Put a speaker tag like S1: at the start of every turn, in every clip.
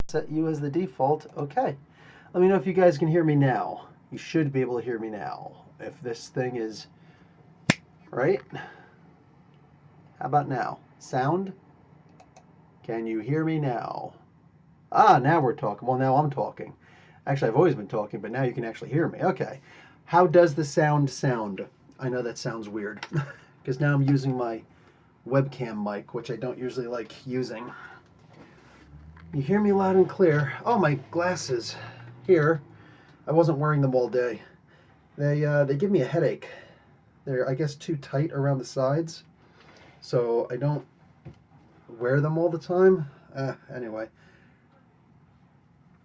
S1: set you as the default. Okay. Let me know if you guys can hear me now. You should be able to hear me now. If this thing is right. How about now? Sound? Can you hear me now? Ah, now we're talking. Well, now I'm talking. Actually, I've always been talking, but now you can actually hear me. Okay. How does the sound? I know that sounds weird because now I'm using my webcam mic, which I don't usually like using. You hear me loud and clear. Oh, my glasses here. I wasn't wearing them all day. They give me a headache. They're, I guess, too tight around the sides, so I don't wear them all the time. Anyway.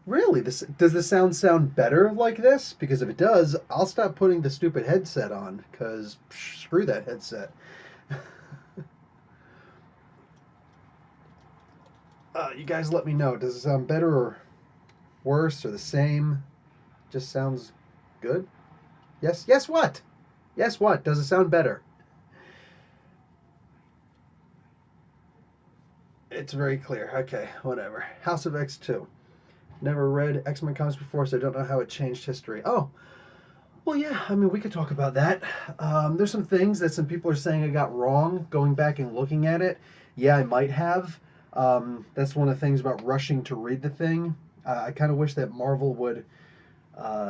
S1: Really, does the sound better like this? Because if it does, I'll stop putting the stupid headset on, because screw that headset. You guys let me know. Does it sound better or worse or the same? Just sounds good? Yes? Yes, what? Yes, what? Does it sound better? It's very clear. Okay, whatever. House of X2. Never read X-Men comics before, so I don't know how it changed history. Oh, well, yeah, I mean, we could talk about that. There's some things that some people are saying I got wrong going back and looking at it. Yeah, I might have. That's one of the things about rushing to read the thing. I kind of wish that Marvel would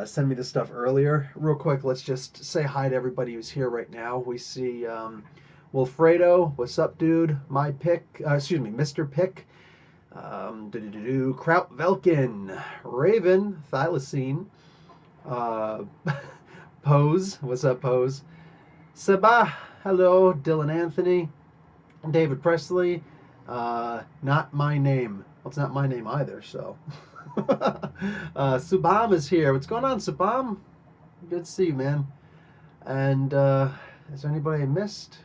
S1: send me this stuff earlier. Real quick, let's just say hi to everybody who's here right now. We see Wilfredo. What's up, dude? My pick. Mr. Pick. Kraut Velkin. Raven. Thylacine. Uh, Pose. What's up, Pose? Sabah. Hello. Dylan Anthony. David Presley. Not my name. Well, it's not my name either, so. Subham is here. What's going on, Subham? Good to see you, man. And is there anybody I missed?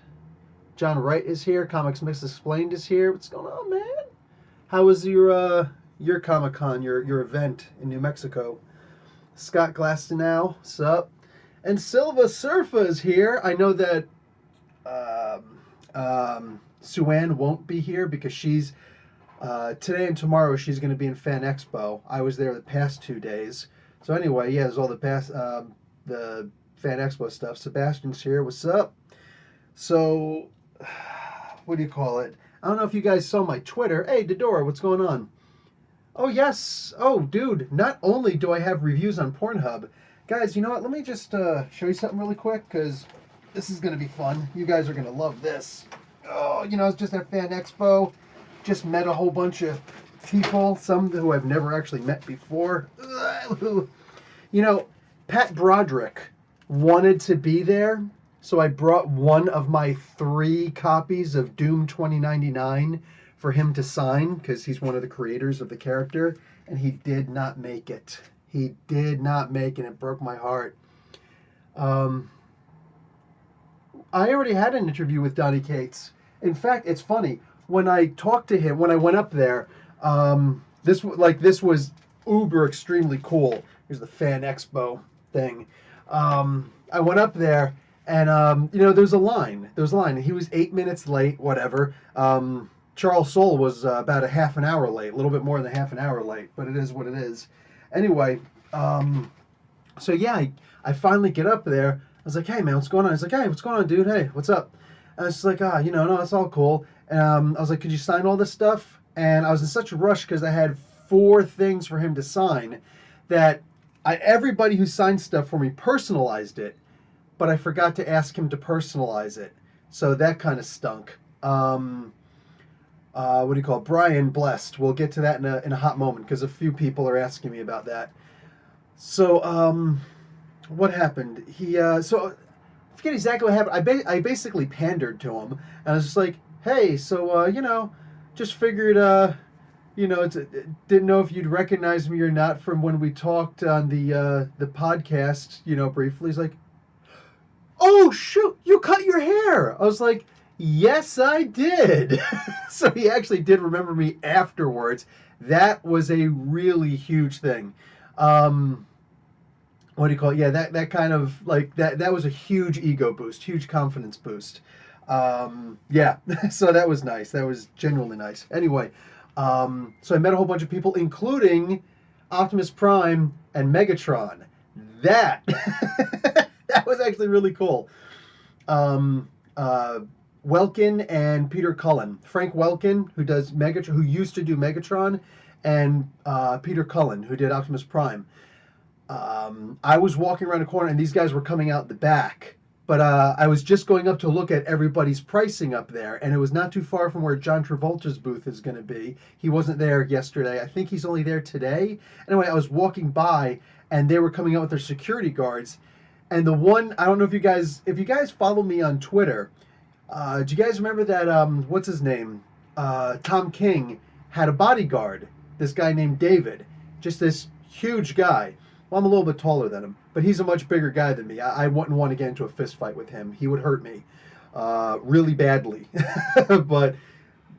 S1: John Wright is here. Comics Mix Explained is here. What's going on, man? How was your Comic-Con, your event in New Mexico? Scott Glastonow, sup? And Silva Surfa is here. I know that Sue-Ann won't be here because she's today and tomorrow she's going to be in Fan Expo. I was there the past 2 days. So anyway, yeah, there's all the Fan Expo stuff. Sebastian's here. What's up? So, what do you call it? I don't know if you guys saw my Twitter. Hey, Dodora, what's going on? Oh, yes. Oh, dude, not only do I have reviews on Pornhub, guys, you know what? Let me just show you something really quick because this is going to be fun. You guys are going to love this. Oh, you know, it's just at Fan Expo. Just met a whole bunch of people, some who I've never actually met before. You know, Pat Broderick wanted to be there, so I brought one of my 3 copies of Doom 2099 for him to sign, because he's one of the creators of the character, and he did not make it. He did not make it. It broke my heart. I already had an interview with Donny Cates. In fact, it's funny. When I talked to him, when I went up there, this was uber extremely cool. Here's the Fan Expo thing. I went up there, and you know, there's a line. There's a line. He was 8 minutes late, whatever. Charles Soule was about a half an hour late, a little bit more than half an hour late, but it is what it is. Anyway, so yeah, I finally get up there. I was like, hey, man, what's going on? He's like, hey, what's going on, dude? Hey, what's up? And I was just like, you know, no, it's all cool. And I was like, could you sign all this stuff? And I was in such a rush because I had 4 things for him to sign that everybody who signed stuff for me personalized it, but I forgot to ask him to personalize it. So that kind of stunk. What do you call it? Brian Blessed. We'll get to that in a hot moment because a few people are asking me about that. So, what happened? So I forget exactly what happened. I basically pandered to him, and I was just like, hey, so, you know, just figured, you know, didn't know if you'd recognize me or not from when we talked on the podcast, you know, briefly. He's like, oh, shoot, you cut your hair. I was like, yes, I did. So he actually did remember me afterwards. That was a really huge thing. What do you call it? Yeah, that kind of, like, that was a huge ego boost, huge confidence boost. Yeah, so that was nice. That was genuinely nice. Anyway, So I met a whole bunch of people, including Optimus Prime and Megatron. That that was actually really cool. Um, uh, Welkin and Peter Cullen. Frank Welkin, who does Megatron, who used to do Megatron, and Peter Cullen, who did Optimus Prime. I was walking around the corner, and these guys were coming out the back. But I was just going up to look at everybody's pricing up there, and it was not too far from where John Travolta's booth is going to be. He wasn't there yesterday. I think he's only there today. Anyway, I was walking by, and they were coming out with their security guards. And the one, I don't know if you guys follow me on Twitter, do you guys remember that, what's his name? Tom King had a bodyguard, this guy named David. Just this huge guy. Well, I'm a little bit taller than him, but he's a much bigger guy than me. I wouldn't want to get into a fist fight with him. He would hurt me really badly. But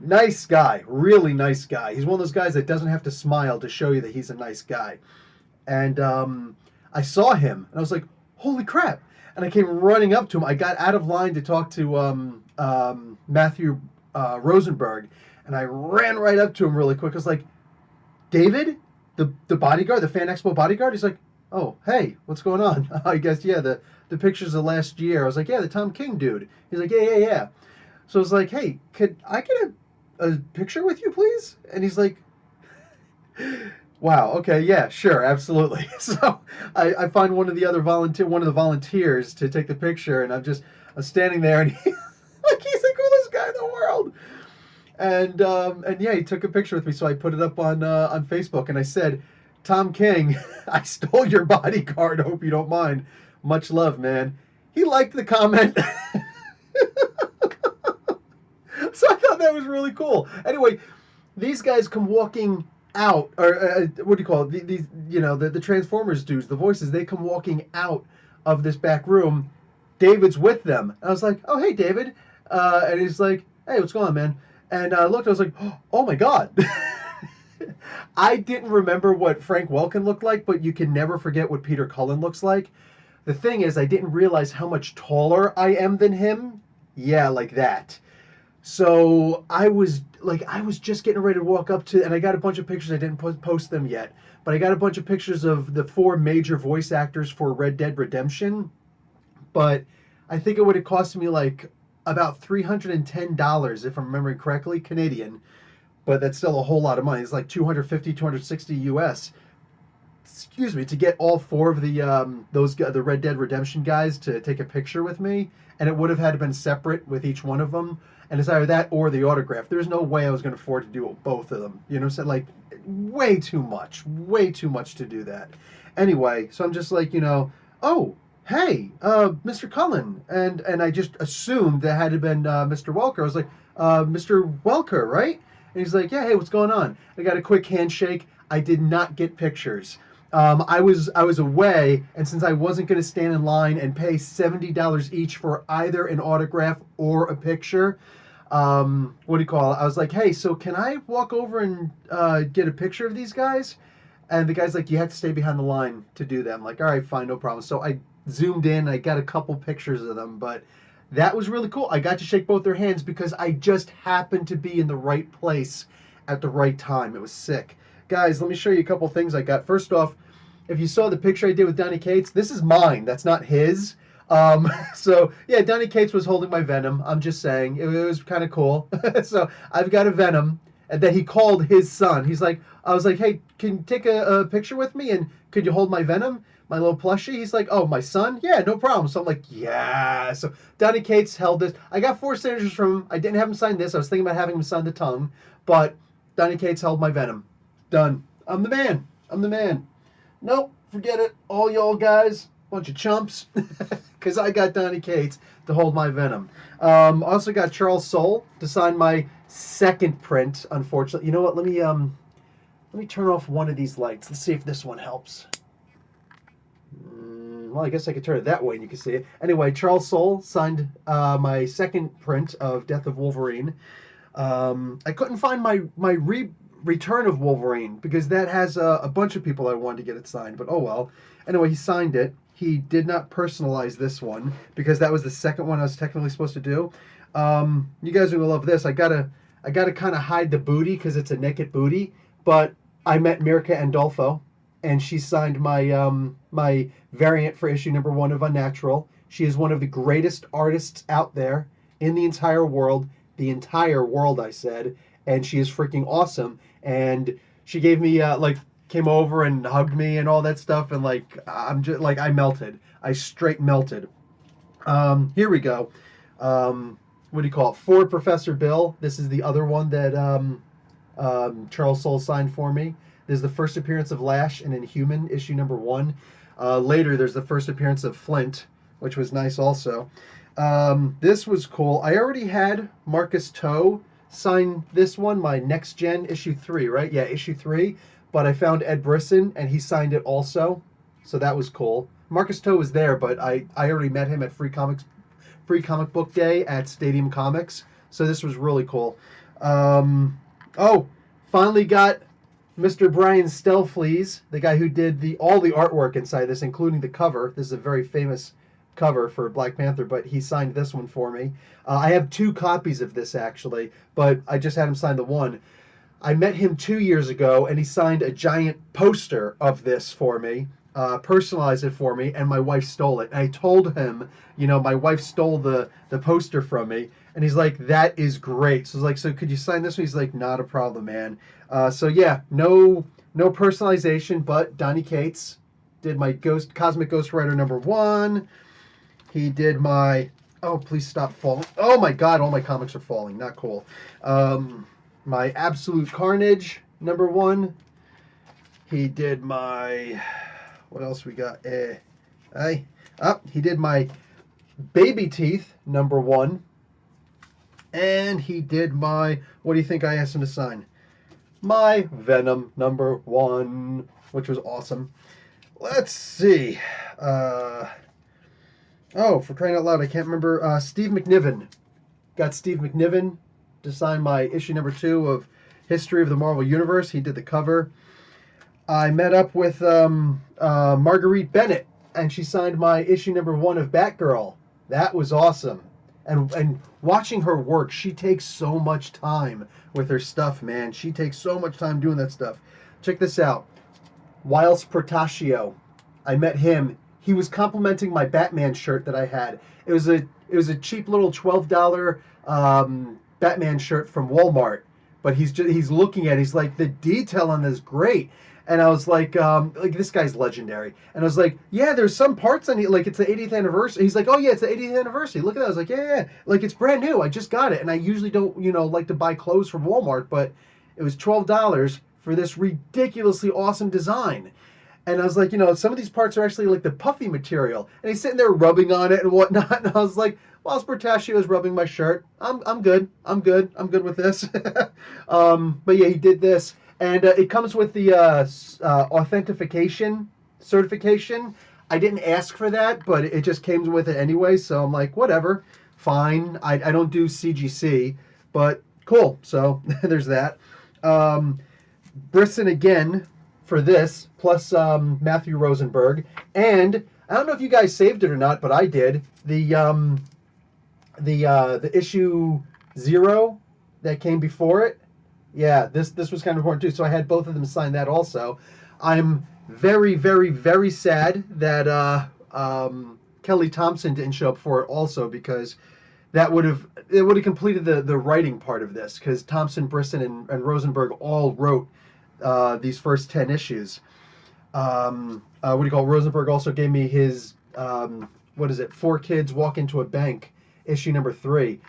S1: nice guy, really nice guy. He's one of those guys that doesn't have to smile to show you that he's a nice guy. And I saw him, and I was like, holy crap. And I came running up to him. I got out of line to talk to Matthew Rosenberg, and I ran right up to him really quick. I was like, David? The bodyguard, the Fan Expo bodyguard? He's like, oh, hey, what's going on? I guess, yeah, the pictures of last year. I was like, yeah, the Tom King dude. He's like, yeah. So I was like, hey, could I get a picture with you, please? And he's like, wow, okay, yeah, sure, absolutely. So I find one of the volunteers to take the picture, and I'm standing there, and he's the coolest guy in the world. And yeah, he took a picture with me, so I put it up on Facebook, and I said, Tom King, I stole your bodyguard. Hope you don't mind. Much love, man. He liked the comment. So I thought that was really cool. Anyway, these guys come walking out, or what do you call it? These, the Transformers dudes, the voices. They come walking out of this back room. David's with them. I was like, oh, hey, David. And he's like, hey, what's going on, man? And I looked, I was like, oh my God. I didn't remember what Frank Welkin looked like, but you can never forget what Peter Cullen looks like. The thing is, I didn't realize how much taller I am than him. Yeah, like that. So I was just getting ready to walk up to, and I got a bunch of pictures. I didn't post them yet, but I got a bunch of pictures of the 4 major voice actors for Red Dead Redemption. But I think it would have cost me like about $310, if I'm remembering correctly, Canadian. But that's still a whole lot of money. It's like 250, 260 US. Excuse me, to get all 4 of the Red Dead Redemption guys to take a picture with me, and it would have had to been separate with each one of them. And it's either that or the autograph. There's no way I was going to afford to do both of them. You know, so like way too much to do that. Anyway, so I'm just like, oh, hey, Mr. Cullen, and I just assumed that had to been Mr. Welker. I was like, Mr. Welker, right? And he's like, yeah, hey, what's going on? I got a quick handshake. I did not get pictures. I was away, and since I wasn't going to stand in line and pay $70 each for either an autograph or a picture, what do you call it? I was like, hey, so can I walk over and get a picture of these guys? And the guy's like, you have to stay behind the line to do that. I'm like, all right, fine, no problem. So I zoomed in, I got a couple pictures of them, but that was really cool. I got to shake both their hands because I just happened to be in the right place at the right time. It was sick. Guys, let me show you a couple things I got. First off, if you saw the picture I did with Donny Cates, this is mine. That's not his. So, yeah, Donny Cates was holding my Venom. I'm just saying. It was kind of cool. So, I've got a Venom that he called his son. I was like, hey, can you take a picture with me? And could you hold my Venom? My little plushie? He's like, oh, my son? Yeah, no problem. So I'm like, yeah. So Donny Cates held this. I got 4 signatures from him. I didn't have him sign this. I was thinking about having him sign the tongue. But Donny Cates held my Venom. Done. I'm the man. Nope, forget it. All y'all guys, bunch of chumps. Because I got Donny Cates to hold my Venom. Also got Charles Soule to sign my second print, unfortunately. You know what? Let me turn off one of these lights. Let's see if this one helps. Well, I guess I could turn it that way and you can see it. Anyway, Charles Soule signed my second print of Death of Wolverine. I couldn't find my Return of Wolverine because that has a bunch of people I wanted to get it signed, but oh well. Anyway, he signed it. He did not personalize this one because that was the second one I was technically supposed to do. You guys are gonna love this. I got I got to kind of hide the booty because it's a naked booty. But I met Mirka Andolfo, and she signed my variant for issue number 1 of Unnatural. She is one of the greatest artists out there in the entire world. The entire world, I said, and she is freaking awesome. And she gave me like came over and hugged me and all that stuff, and like I'm just like I melted. I straight melted. Here we go. What do you call it? Ford Professor Bill. This is the other one that Charles Soule signed for me. This is the first appearance of Lash in Inhuman, issue number 1. Later, there's the first appearance of Flint, which was nice also. This was cool. I already had Marcus Toe sign this one, my Next Gen issue 3, right? Yeah, issue 3. But I found Ed Brisson, and he signed it also. So that was cool. Marcus Toe was there, but I already met him at Free Comic Book Day at Stadium Comics. So this was really cool. Oh, finally got Mr. Brian Stelfleeze, the guy who did all the artwork inside this, including the cover. This is a very famous cover for Black Panther, but he signed this one for me. I have 2 copies of this actually, but I just had him sign the one. I met him 2 years ago, and he signed a giant poster of this for me, personalized it for me, and my wife stole it. And I told him, my wife stole the poster from me, and he's like, that is great. So I was like, so could you sign this one? He's like, not a problem, man. So yeah, no personalization, but Donny Cates did my Cosmic Ghost Rider number 1. He did my, oh, please stop falling. Oh my God, all my comics are falling. Not cool. My Absolute Carnage number 1. He did my, what else we got? He did my Baby Teeth number 1. And he did my, what do you think I asked him to sign? My Venom number 1, which was awesome. Let's see. For crying out loud, I can't remember. Steve McNiven. Got Steve McNiven to sign my issue number 2 of History of the Marvel Universe. He did the cover. I met up with Marguerite Bennett, and she signed my issue number 1 of Batgirl. That was awesome. And watching her work, she takes so much time with her stuff, man. She takes so much time doing that stuff. Check this out. Wiles Portacio. I met him. He was complimenting my Batman shirt that I had. It was a cheap little $12 Batman shirt from Walmart. But he's looking at it. He's like, the detail on this is great. And I was like this guy's legendary. And I was like, yeah, there's some parts on it, like it's the 80th anniversary. He's like, oh yeah, it's the 80th anniversary. Look at that. I was like, yeah, like it's brand new. I just got it. And I usually don't, like to buy clothes from Walmart, but it was $12 for this ridiculously awesome design. And I was like, some of these parts are actually like the puffy material. And he's sitting there rubbing on it and whatnot. And I was like, while Portacio is rubbing my shirt, I'm good. I'm good with this. But yeah, he did this. And it comes with the authentication certification. I didn't ask for that, but it just came with it anyway. So I'm like, whatever, fine. I don't do CGC, but cool. So there's that. Brisson again for this, plus Matthew Rosenberg. And I don't know if you guys saved it or not, but I did. The issue 0 that came before it. Yeah, this was kind of important too. So I had both of them sign that also. I'm very, very, very sad that Kelly Thompson didn't show up for it also, because it would have completed the writing part of this, because Thompson, Brisson, and Rosenberg all wrote these first 10 issues. Rosenberg also gave me his 4 Kids Walk into a Bank, issue number 3.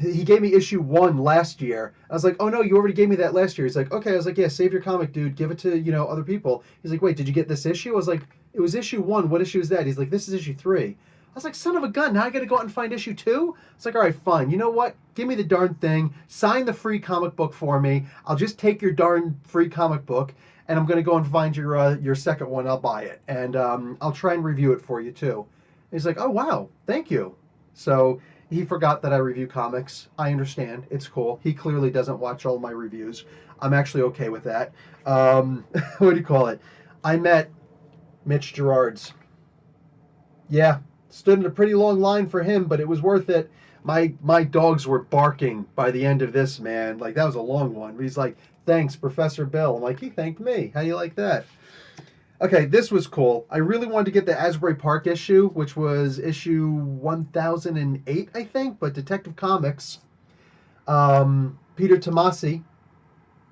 S1: He gave me issue 1 last year. I was like, oh no, you already gave me that last year. He's like, okay. I was like, yeah, save your comic, dude. Give it to, other people. He's like, wait, did you get this issue? I was like, it was issue 1. What issue is that? He's like, this is issue 3. I was like, son of a gun, now I gotta go out and find issue 2? It's like, all right, fine. You know what? Give me the darn thing. Sign the free comic book for me. I'll just take your darn free comic book, and I'm gonna go and find your second one. I'll buy it, and I'll try and review it for you too. And he's like, oh wow, thank you. So he forgot that I review comics. I understand. It's cool. He clearly doesn't watch all my reviews. I'm actually okay with that. What do you call it? I met Mitch Gerards. Yeah, Stood in a pretty long line for him, but it was worth it. My dogs were barking by the end of this, man. Like, that was a long one. He's like, thanks, Professor Bill. I'm like, he thanked me. How do you like that? Okay, this was cool. I really wanted to get the Asbury Park issue, which was issue 1008, I think, but Detective Comics, Peter Tomasi.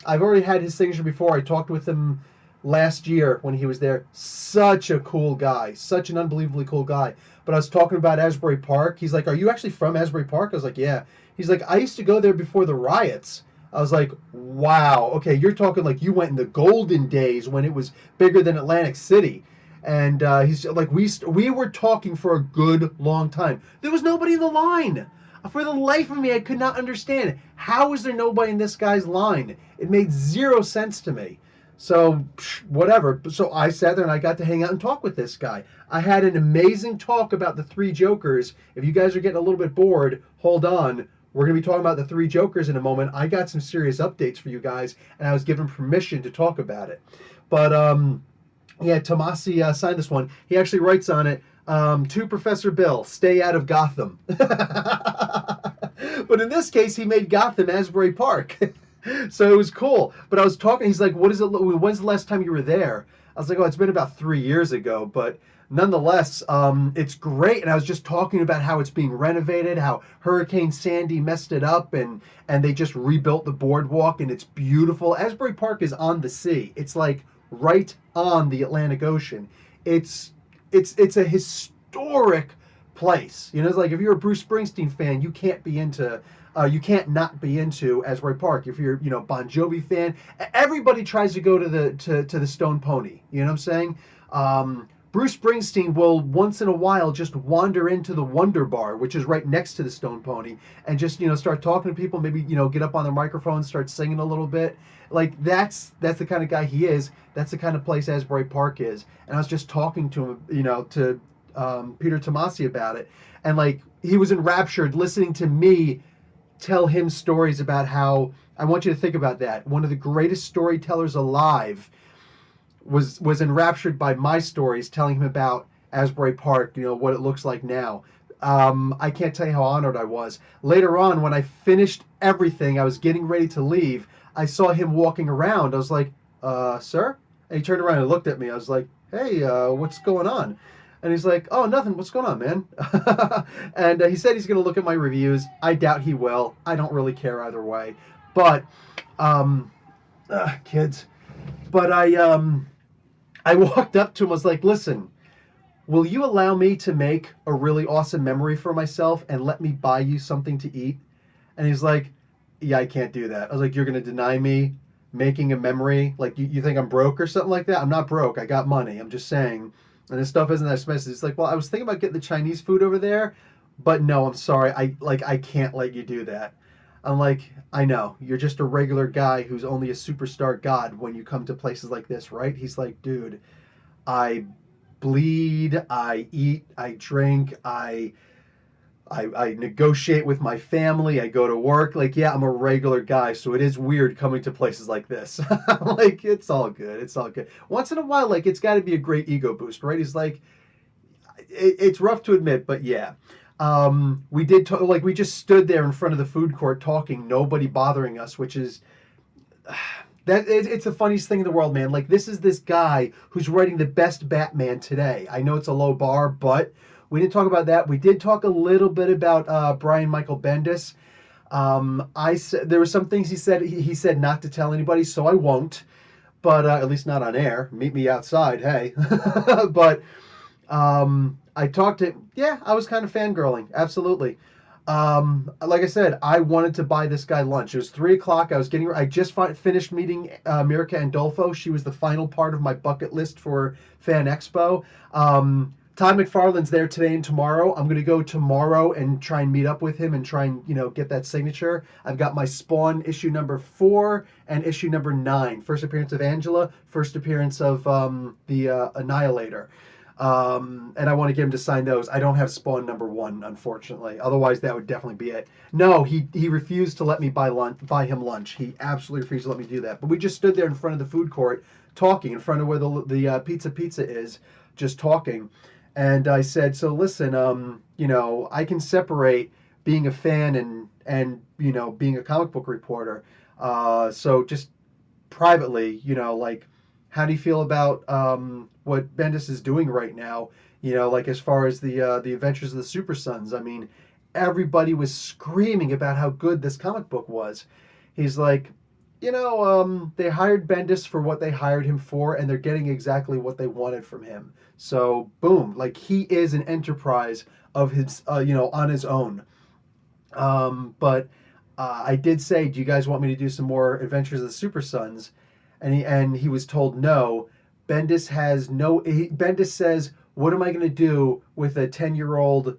S1: I've already had his signature before. I talked with him last year when he was there. Such a cool guy. Such an unbelievably cool guy. But I was talking about Asbury Park. He's like, are you actually from Asbury Park? I was like, yeah. He's like, I used to go there before the riots. I was like, wow. Okay, you're talking like you went in the golden days when it was bigger than Atlantic City. And he's like, we were talking for a good long time. There was nobody in the line. For the life of me, I could not understand. How is there nobody in this guy's line? It made zero sense to me. So, whatever. So I sat there and I got to hang out and talk with this guy. I had an amazing talk about the three Jokers. If you guys are getting a little bit bored, hold on. We're going to be talking about the three Jokers in a moment. I got some serious updates for you guys, and I was given permission to talk about it. But, yeah, Tomasi signed this one. He actually writes on it, to Professor Bill, stay out of Gotham. But in this case, he made Gotham Asbury Park. So it was cool. But I was talking, he's like, what is it? When's the last time you were there? I was like, oh, it's been about 3 years ago. But nonetheless, it's great. And I was just talking about how it's being renovated, how Hurricane Sandy messed it up, and they just rebuilt the boardwalk, and it's beautiful. Asbury Park is on the sea. It's like right on the Atlantic Ocean. It's a historic place. You know, it's like if you're a Bruce Springsteen fan, you can't not be into Asbury Park. If you're, Bon Jovi fan, everybody tries to go to the Stone Pony. You know what I'm saying? Bruce Springsteen will once in a while just wander into the Wonder Bar, which is right next to the Stone Pony, and just start talking to people. Maybe get up on the microphone, start singing a little bit. Like that's the kind of guy he is. That's the kind of place Asbury Park is. And I was just talking to him, to Peter Tomasi about it, and like he was enraptured listening to me tell him stories about how. I want you to think about that. One of the greatest storytellers alive was enraptured by my stories, telling him about Asbury Park, what it looks like now. I can't tell you how honored I was. Later on, when I finished everything, I was getting ready to leave. I saw him walking around. I was like, sir? And he turned around and looked at me. I was like, hey, what's going on? And he's like, oh, nothing. What's going on, man? And he said he's going to look at my reviews. I doubt he will. I don't really care either way. But, kids. But I walked up to him. I was like, listen, will you allow me to make a really awesome memory for myself and let me buy you something to eat? And he's like, yeah, I can't do that. I was like, you're going to deny me making a memory? Like, you think I'm broke or something like that? I'm not broke. I got money. I'm just saying. And this stuff isn't that expensive. It's like, well, I was thinking about getting the Chinese food over there, but no, I'm sorry. I can't let you do that. I'm like, I know. You're just a regular guy who's only a superstar god when you come to places like this, right? He's like, dude, I bleed, I eat, I drink, I negotiate with my family. I go to work. Like, yeah, I'm a regular guy, so it is weird coming to places like this. Like, it's all good. It's all good. Once in a while, like, it's got to be a great ego boost, right? He's like, it's rough to admit, but yeah. We did like we just stood there in front of the food court talking, nobody bothering us, which is it's the funniest thing in the world, man. Like, this guy who's writing the best Batman today. I know it's a low bar, but we didn't talk about that. We did talk a little bit about Brian Michael Bendis. I said there were some things he said not to tell anybody, so I won't. But at least not on air. Meet me outside, hey. But I talked to, yeah, I was kind of fangirling, absolutely. Like I said, I wanted to buy this guy lunch. It was 3 o'clock. I just finished meeting Mirka Andolfo. She was the final part of my bucket list for Fan Expo. Todd McFarlane's there today and tomorrow. I'm going to go tomorrow and try and meet up with him and try and, get that signature. I've got my Spawn issue number 4 and issue number 9. First appearance of Angela, first appearance of the Annihilator. And I want to get him to sign those. I don't have Spawn number 1, unfortunately. Otherwise, that would definitely be it. No, he refused to let me buy him lunch. He absolutely refused to let me do that. But we just stood there in front of the food court talking, in front of where the pizza is, just talking. And I said, so listen, I can separate being a fan and being a comic book reporter. So just privately, like, how do you feel about what Bendis is doing right now? Like as far as the Adventures of the Super Sons. I mean, everybody was screaming about how good this comic book was. He's like, they hired Bendis for what they hired him for, and they're getting exactly what they wanted from him. So boom, like he is an enterprise of his, on his own. But I did say, do you guys want me to do some more Adventures of the Super Sons? And he was told no. Bendis says, what am I going to do with a 10-year-old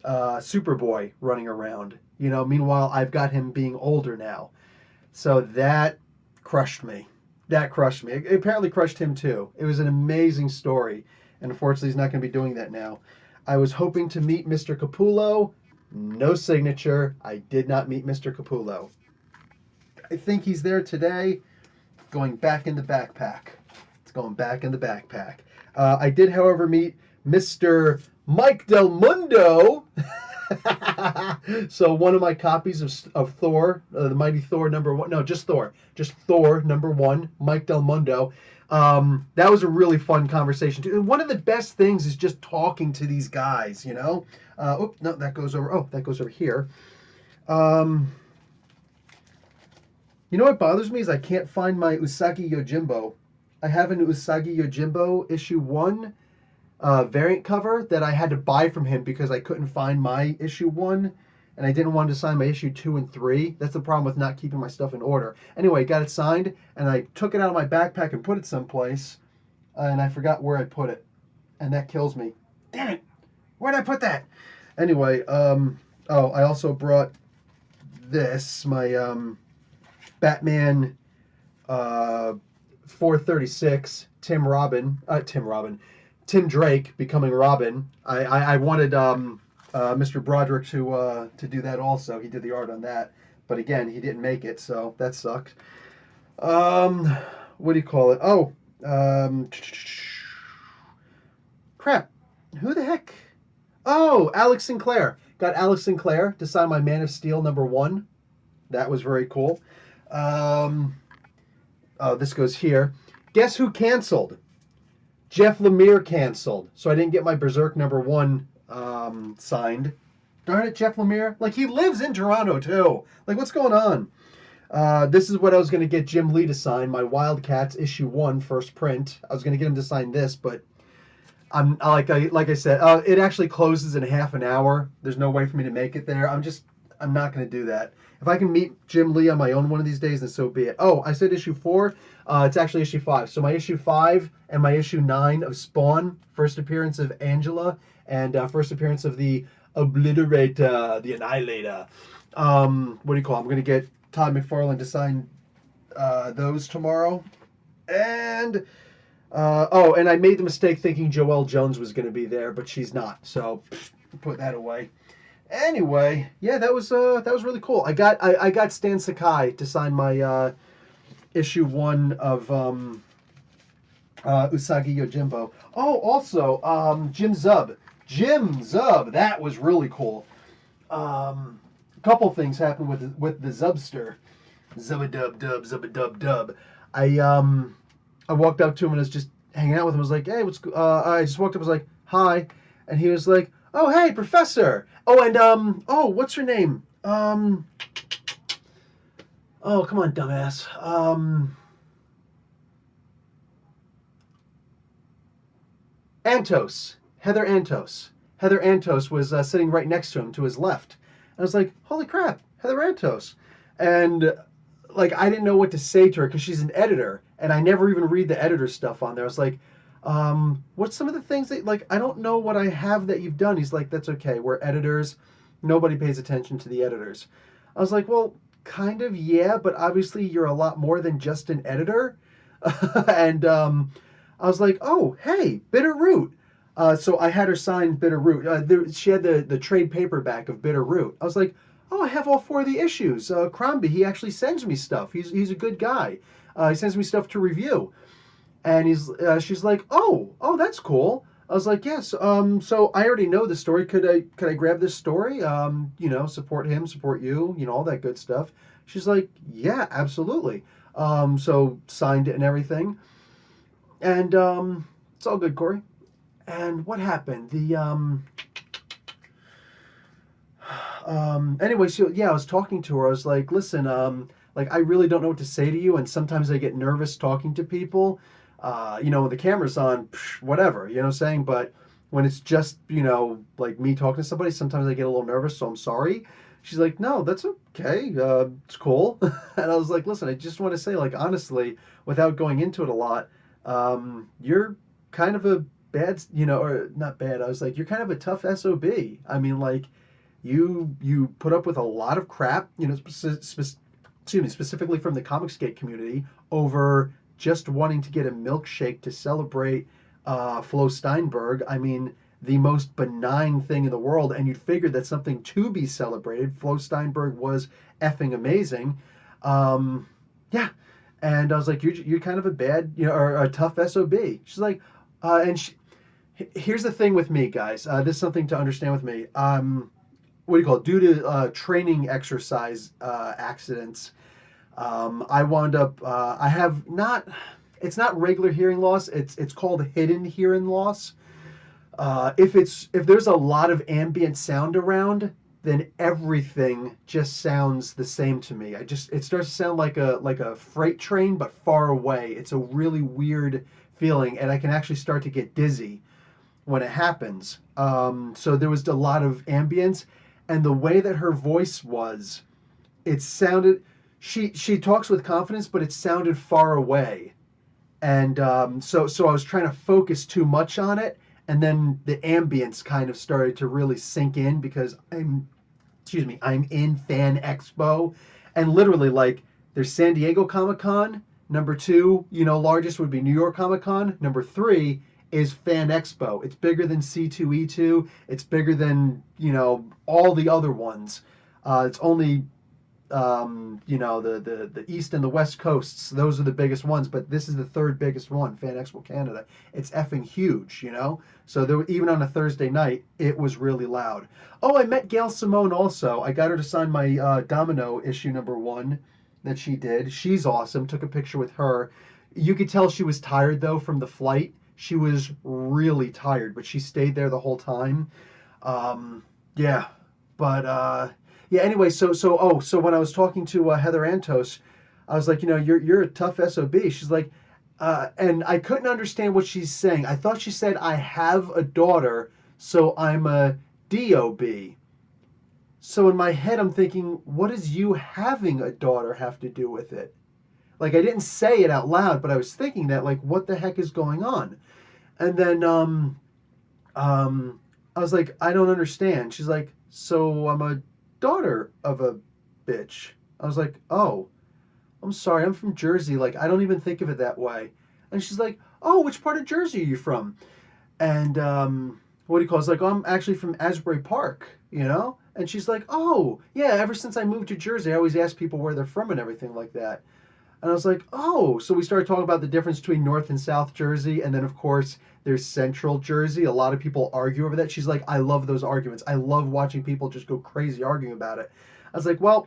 S1: Superboy running around? Meanwhile, I've got him being older now. So that crushed me. That crushed me. It apparently crushed him too. It was an amazing story. And unfortunately, he's not going to be doing that now. I was hoping to meet Mr. Capullo. No signature. I did not meet Mr. Capullo. I think he's there today, going back in the backpack. It's going back in the backpack. I did, however, meet Mr. Mike Del Mundo. So one of my copies of Thor, the Mighty Thor #1. No, just Thor. Just Thor #1, Mike Del Mundo. That was a really fun conversation too. And one of the best things is just talking to these guys, no, that goes over. Oh, that goes over here. What bothers me is I can't find my Usagi Yojimbo. I have an Usagi Yojimbo issue 1 variant cover that I had to buy from him because I couldn't find my issue 1, and I didn't want to sign my issue 2 and 3. That's the problem with not keeping my stuff in order. Anyway, got it signed, and I took it out of my backpack and put it someplace, and I forgot where I put it, and that kills me. Damn it! Where'd I put that? Anyway, I also brought this, my Batman 436 Tim Drake becoming Robin. I wanted Mr. Broderick to do that also. He did the art on that, but again, he didn't make it, so that sucked. What do you call it? Oh, crap. Who the heck? Oh, Alex Sinclair. Got Alex Sinclair to sign my Man of Steel #1. That was very cool. This goes here. Guess who canceled? Jeff Lemire canceled, so I didn't get my Berserk #1 signed. Darn it, Jeff Lemire. Like, he lives in Toronto, too. Like, what's going on? This is what I was going to get Jim Lee to sign, my Wildcats #1 first print. I was going to get him to sign this, but like I said, it actually closes in half an hour. There's no way for me to make it there. I'm not going to do that. If I can meet Jim Lee on my own one of these days, then so be it. Oh, I said issue 4. It's actually issue 5. So my issue 5 and my issue 9 of Spawn, first appearance of Angela, and first appearance of the Obliterator, the Annihilator. What do you call it? I'm going to get Todd McFarlane to sign those tomorrow. And, and I made the mistake thinking Joelle Jones was going to be there, but she's not. So put that away. Anyway, yeah, that was really cool. I got Stan Sakai to sign my issue 1 of Usagi Yojimbo. Oh, also Jim Zub. That was really cool. A couple things happened with the Zubster. Zubadub. I walked up to him and was just hanging out with him. I was like, hey, I just walked up and was like, hi, and he was like, oh, hey, Professor. Oh, and what's her name? Oh, come on, dumbass. Antos. Heather Antos. Heather Antos was sitting right next to him, to his left. And I was like, holy crap, Heather Antos. And like, I didn't know what to say to her because she's an editor, and I never even read the editor stuff on there. I was like, what's some of the things that, like, I don't know what I have that you've done. He's like, that's okay. We're editors. Nobody pays attention to the editors. I was like, well, kind of, yeah, but obviously you're a lot more than just an editor. And I was like, oh, hey, Bitter Root. So I had her sign Bitter Root. She had the trade paperback of Bitter Root. I was like, oh, I have all 4 of the issues. Crombie, he actually sends me stuff. He's a good guy. He sends me stuff to review. And she's like, oh, that's cool. I was like, yes. So I already know the story. Could I grab this story? Support him, support you. All that good stuff. She's like, yeah, absolutely. So signed it and everything, and it's all good, Corey. And what happened? Anyway, so yeah, I was talking to her. I was like, listen, like I really don't know what to say to you, and sometimes I get nervous talking to people. When the camera's on, whatever, you know what I'm saying? But when it's just, like me talking to somebody, sometimes I get a little nervous, so I'm sorry. She's like, no, that's okay. It's cool. And I was like, listen, I just want to say, like, honestly, without going into it a lot, you're kind of a bad, or not bad. I was like, you're kind of a tough SOB. I mean, like, you put up with a lot of crap, excuse me, specifically from the Comicsgate community over just wanting to get a milkshake to celebrate Flo Steinberg. I mean, the most benign thing in the world, and you'd figure that's something to be celebrated. Flo Steinberg was effing amazing. Yeah, and I was like, you're kind of a bad, or a tough SOB. She's like, and she, here's the thing with me, guys. This is something to understand with me. What do you call it? Due to training exercise accidents, I wound up. I have not. It's not regular hearing loss. It's called hidden hearing loss. If there's a lot of ambient sound around, then everything just sounds the same to me. It starts to sound like a freight train, but far away. It's a really weird feeling, and I can actually start to get dizzy when it happens. So there was a lot of ambience, and the way that her voice was, it sounded. She talks with confidence, but it sounded far away, and so I was trying to focus too much on it, and then the ambience kind of started to really sink in because I'm in Fan Expo, and literally like there's San Diego Comic Con. Number two, largest would be New York Comic Con. Number three is Fan Expo. It's bigger than C2E2. It's bigger than all the other ones. It's only the east and the west coasts. Those are the biggest ones, but this is the third biggest one, FanExpoCANADA. It's effing huge. So even on a Thursday night, it was really loud. Oh, I met Gail Simone also. I got her to sign my Domino issue #1 that she did. She's awesome. Took a picture with her. You could tell she was tired though from the flight. She was really tired, but she stayed there the whole time. Yeah, but yeah. Anyway, so when I was talking to Heather Antos, I was like, you're a tough SOB. She's like, and I couldn't understand what she's saying. I thought she said I have a daughter, so I'm a DOB. So in my head, I'm thinking, what does you having a daughter have to do with it? Like I didn't say it out loud, but I was thinking that, like, what the heck is going on? And then I was like, I don't understand. She's like, so I'm a daughter of a bitch. I was like, oh, I'm sorry, I'm from Jersey. Like, I don't even think of it that way. And she's like, oh, which part of Jersey are you from? And what do you call it? It's like, oh, I'm actually from Asbury Park. And she's like, oh, yeah, ever since I moved to Jersey, I always ask people where they're from and everything like that. And I was like, oh, so we started talking about the difference between North and South Jersey. And then, of course, there's Central Jersey. A lot of people argue over that. She's like, I love those arguments. I love watching people just go crazy arguing about it. I was like, well,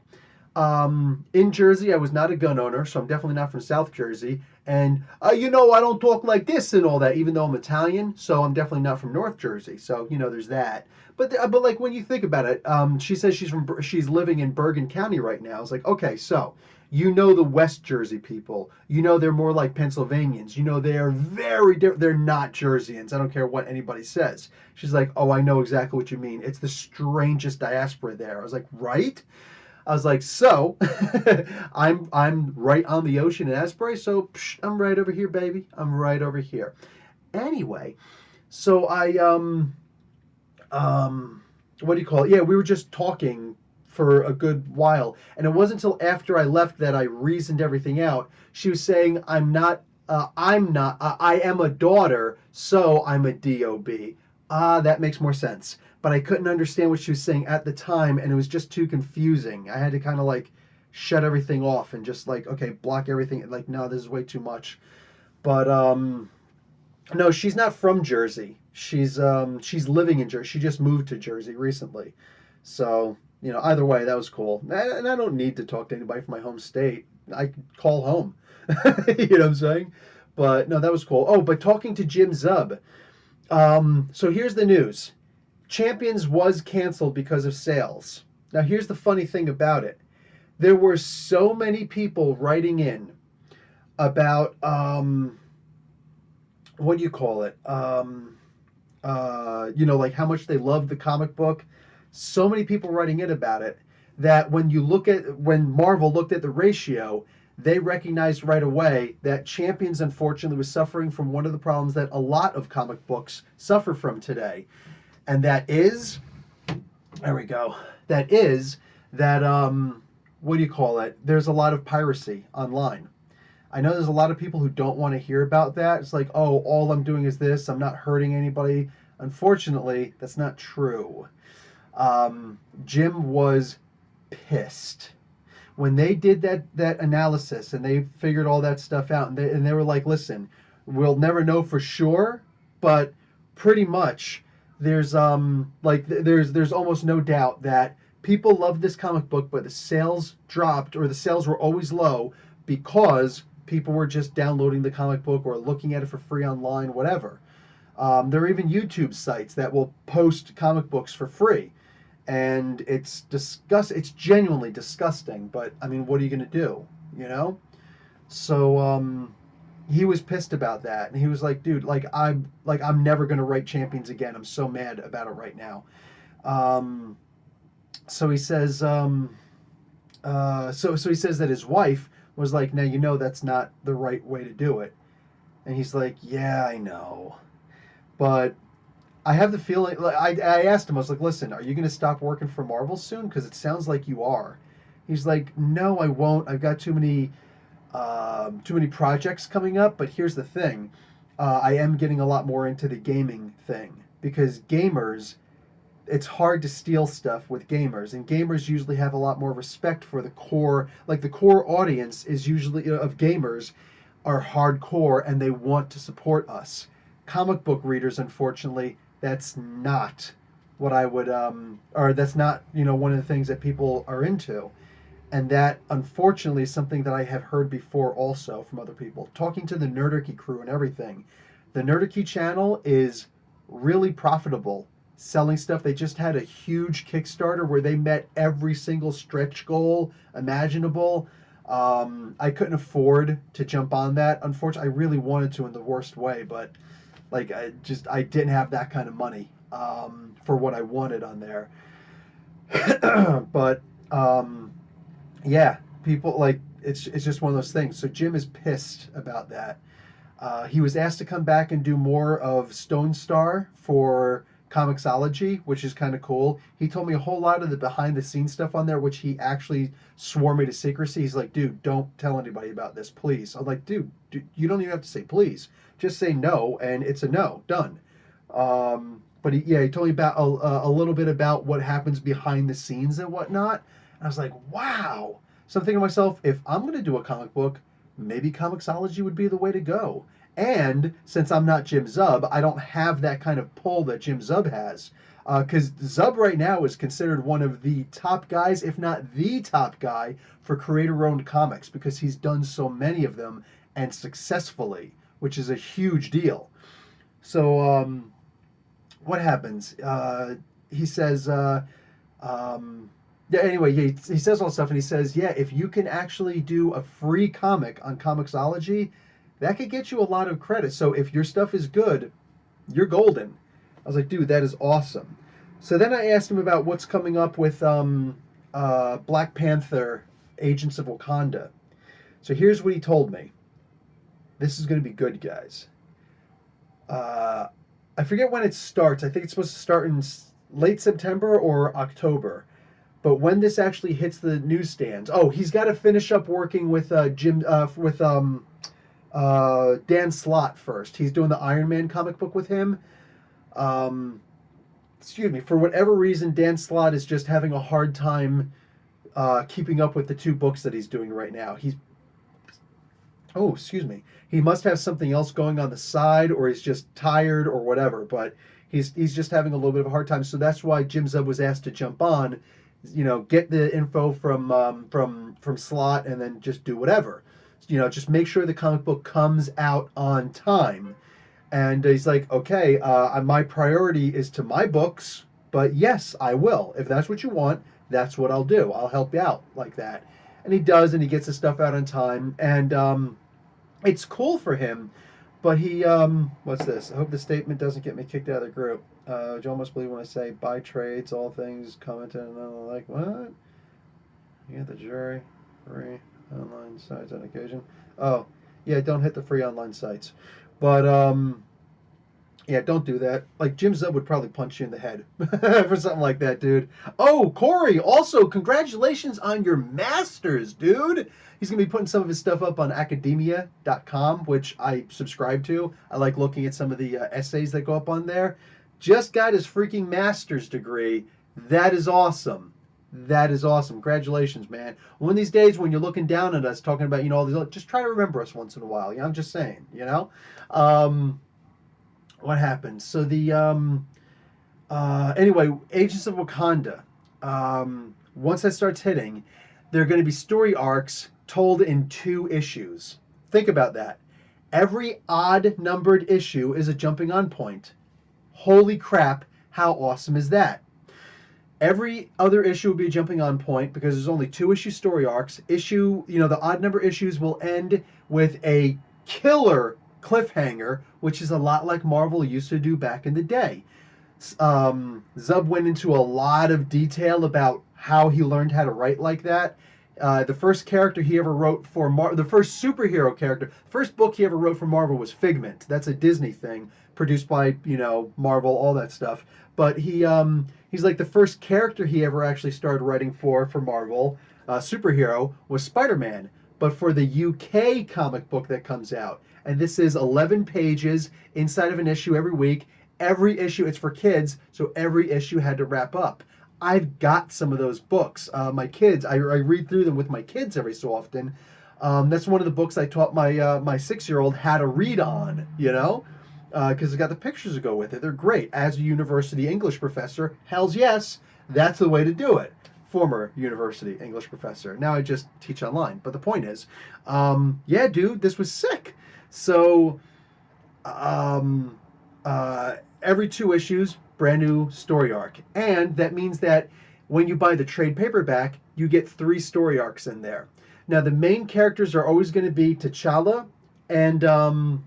S1: in Jersey, I was not a gun owner, so I'm definitely not from South Jersey. And, I don't talk like this and all that, even though I'm Italian. So I'm definitely not from North Jersey. So, there's that. But like when you think about it, she says she's living in Bergen County right now. I was like, okay, so the West Jersey people. They're more like Pennsylvanians. They are very different. They're not Jerseyans. I don't care what anybody says. She's like, oh, I know exactly what you mean. It's the strangest diaspora there. I was like, right? I was like, so I'm right on the ocean in Asbury, so I'm right over here, baby. I'm right over here. Anyway, so I what do you call it? Yeah, we were just talking for a good while, and it wasn't until after I left that I reasoned everything out. She was saying, I am a daughter, so I'm a DOB. That makes more sense. But I couldn't understand what she was saying at the time, and it was just too confusing. I had to kind of like shut everything off and just like, okay, block everything. Like, no, this is way too much. But No, she's not from Jersey. She's living in Jersey. She just moved to Jersey recently. So, either way, that was cool. And I don't need to talk to anybody from my home state. I could call home. You know what I'm saying? But no, that was cool. Oh, but talking to Jim Zub. So here's the news. Champions was canceled because of sales. Now here's the funny thing about it. There were so many people writing in about what do you call it? Like how much they love the comic book. So many people writing in about it that when Marvel looked at the ratio, they recognized right away that Champions unfortunately was suffering from one of the problems that a lot of comic books suffer from today, and that is, there we go. That is that what do you call it? There's a lot of piracy online. I know there's a lot of people who don't want to hear about that. It's like, oh, all I'm doing is this. I'm not hurting anybody. Unfortunately, that's not true. Jim was pissed when they did that analysis and they figured all that stuff out, and they were like, listen, we'll never know for sure, but pretty much there's almost no doubt that people love this comic book, but the sales dropped, or the sales were always low because people were just downloading the comic book or looking at it for free online, whatever. There are even YouTube sites that will post comic books for free, and it's genuinely disgusting. But I mean, what are you going to do? You know. So he was pissed about that, and he was like, "Dude, I'm never going to write Champions again. I'm so mad about it right now." Um, so he says, so he says that his wife was like, "Now you know that's not the right way to do it," and he's like, "Yeah, I know, but." I have the feeling. Like, I asked him. I was like, "Listen, are you going to stop working for Marvel soon? Because it sounds like you are." He's like, "No, I won't. I've got too many projects coming up. But here's the thing: I am getting a lot more into the gaming thing because gamers. It's hard to steal stuff with gamers, and gamers usually have a lot more respect for the core. Like the core audience is usually of gamers are hardcore and they want to support us. Comic book readers, unfortunately, that's not what I would or that's not one of the things that people are into, and that unfortunately is something that I have heard before also from other people talking to the Nerdarchy crew and everything. The Nerdarchy channel is really profitable selling stuff. They just had a huge Kickstarter where they met every single stretch goal imaginable. I couldn't afford to jump on that. Unfortunately, I really wanted to in the worst way, but I didn't have that kind of money for what I wanted on there. But yeah, people like it's just one of those things. So Jim is pissed about that. He was asked to come back and do more of Stone Star for Comixology, which is kind of cool. He told me a whole lot of the behind the scenes stuff on there, which he actually swore me to secrecy. He's like, dude, don't tell anybody about this, please. I'm like, dude, you don't even have to say please. Just say no, and it's a no. Done. But he told me about a little bit about what happens behind the scenes and whatnot. And I was like, wow. So I'm thinking to myself, if I'm going to do a comic book, maybe Comixology would be the way to go. And since I'm not Jim Zub, I don't have that kind of pull that Jim Zub has. Because Zub right now is considered one of the top guys, if not the top guy, for creator-owned comics because he's done so many of them and successfully, which is a huge deal. So what happens? He says, yeah, anyway, he says all stuff, and he says, yeah, if you can actually do a free comic on Comixology, that could get you a lot of credit. So if your stuff is good, you're golden. I was like, dude, that is awesome. So then I asked him about what's coming up with Black Panther, Agents of Wakanda. So here's what he told me. This is going to be good, guys. Uh, I forget when it starts. I think it's supposed to start in late September or October. But when this actually hits the newsstands, oh, he's got to finish up working with Dan Slott first. He's doing the Iron Man comic book with him. Um, Excuse me. For whatever reason, Dan Slott is just having a hard time keeping up with the two books that he's doing right now. Oh, excuse me. He must have something else going on the side, or he's just tired, or whatever. But he's just having a little bit of a hard time. So that's why Jim Zub was asked to jump on, get the info from Slot, and then just do whatever. Just make sure the comic book comes out on time. And he's like, okay, my priority is to my books, but yes, I will. If that's what you want, that's what I'll do. I'll help you out like that. And he does, and he gets his stuff out on time. And it's cool for him, but what's this? I hope the statement doesn't get me kicked out of the group. Do you almost believe when I say buy trades, all things, commented, and I'm like, what? You get the jury, free online sites on occasion. Oh, yeah, don't hit the free online sites. But, yeah, don't do that. Like, Jim Zub would probably punch you in the head for something like that, dude. Oh, Corey, also, congratulations on your master's, dude. He's going to be putting some of his stuff up on academia.com, which I subscribe to. I like looking at some of the essays that go up on there. Just got his freaking master's degree. That is awesome. That is awesome. Congratulations, man. One of these days when you're looking down at us talking about, all these, just try to remember us once in a while. I'm just saying. What happened? So anyway, Agents of Wakanda. Once that starts hitting, there are going to be story arcs told in 2 issues. Think about that. Every odd numbered issue is a jumping on point. Holy crap, how awesome is that? Every other issue will be a jumping on point because there's only 2 issue story arcs. The odd number issues will end with a killer cliffhanger, which is a lot like Marvel used to do back in the day. Zub went into a lot of detail about how he learned how to write like that. The first character he ever wrote for the first superhero character, the first book he ever wrote for Marvel was Figment. That's a Disney thing, produced by Marvel, all that stuff. But he's like the first character he ever actually started writing for Marvel, superhero, was Spider-Man, but for the UK comic book that comes out. And this is 11 pages inside of an issue every week. Every issue, it's for kids, so every issue had to wrap up. I've got some of those books. My kids, I read through them with my kids every so often. That's one of the books I taught my 6-year-old how to read on, because it's got the pictures to go with it. They're great. As a university English professor, hells yes, that's the way to do it. Former university English professor. Now I just teach online. But the point is, yeah, dude, this was sick. So, every 2 issues, brand new story arc. And that means that when you buy the trade paperback, you get 3 story arcs in there. Now, the main characters are always going to be T'Challa and General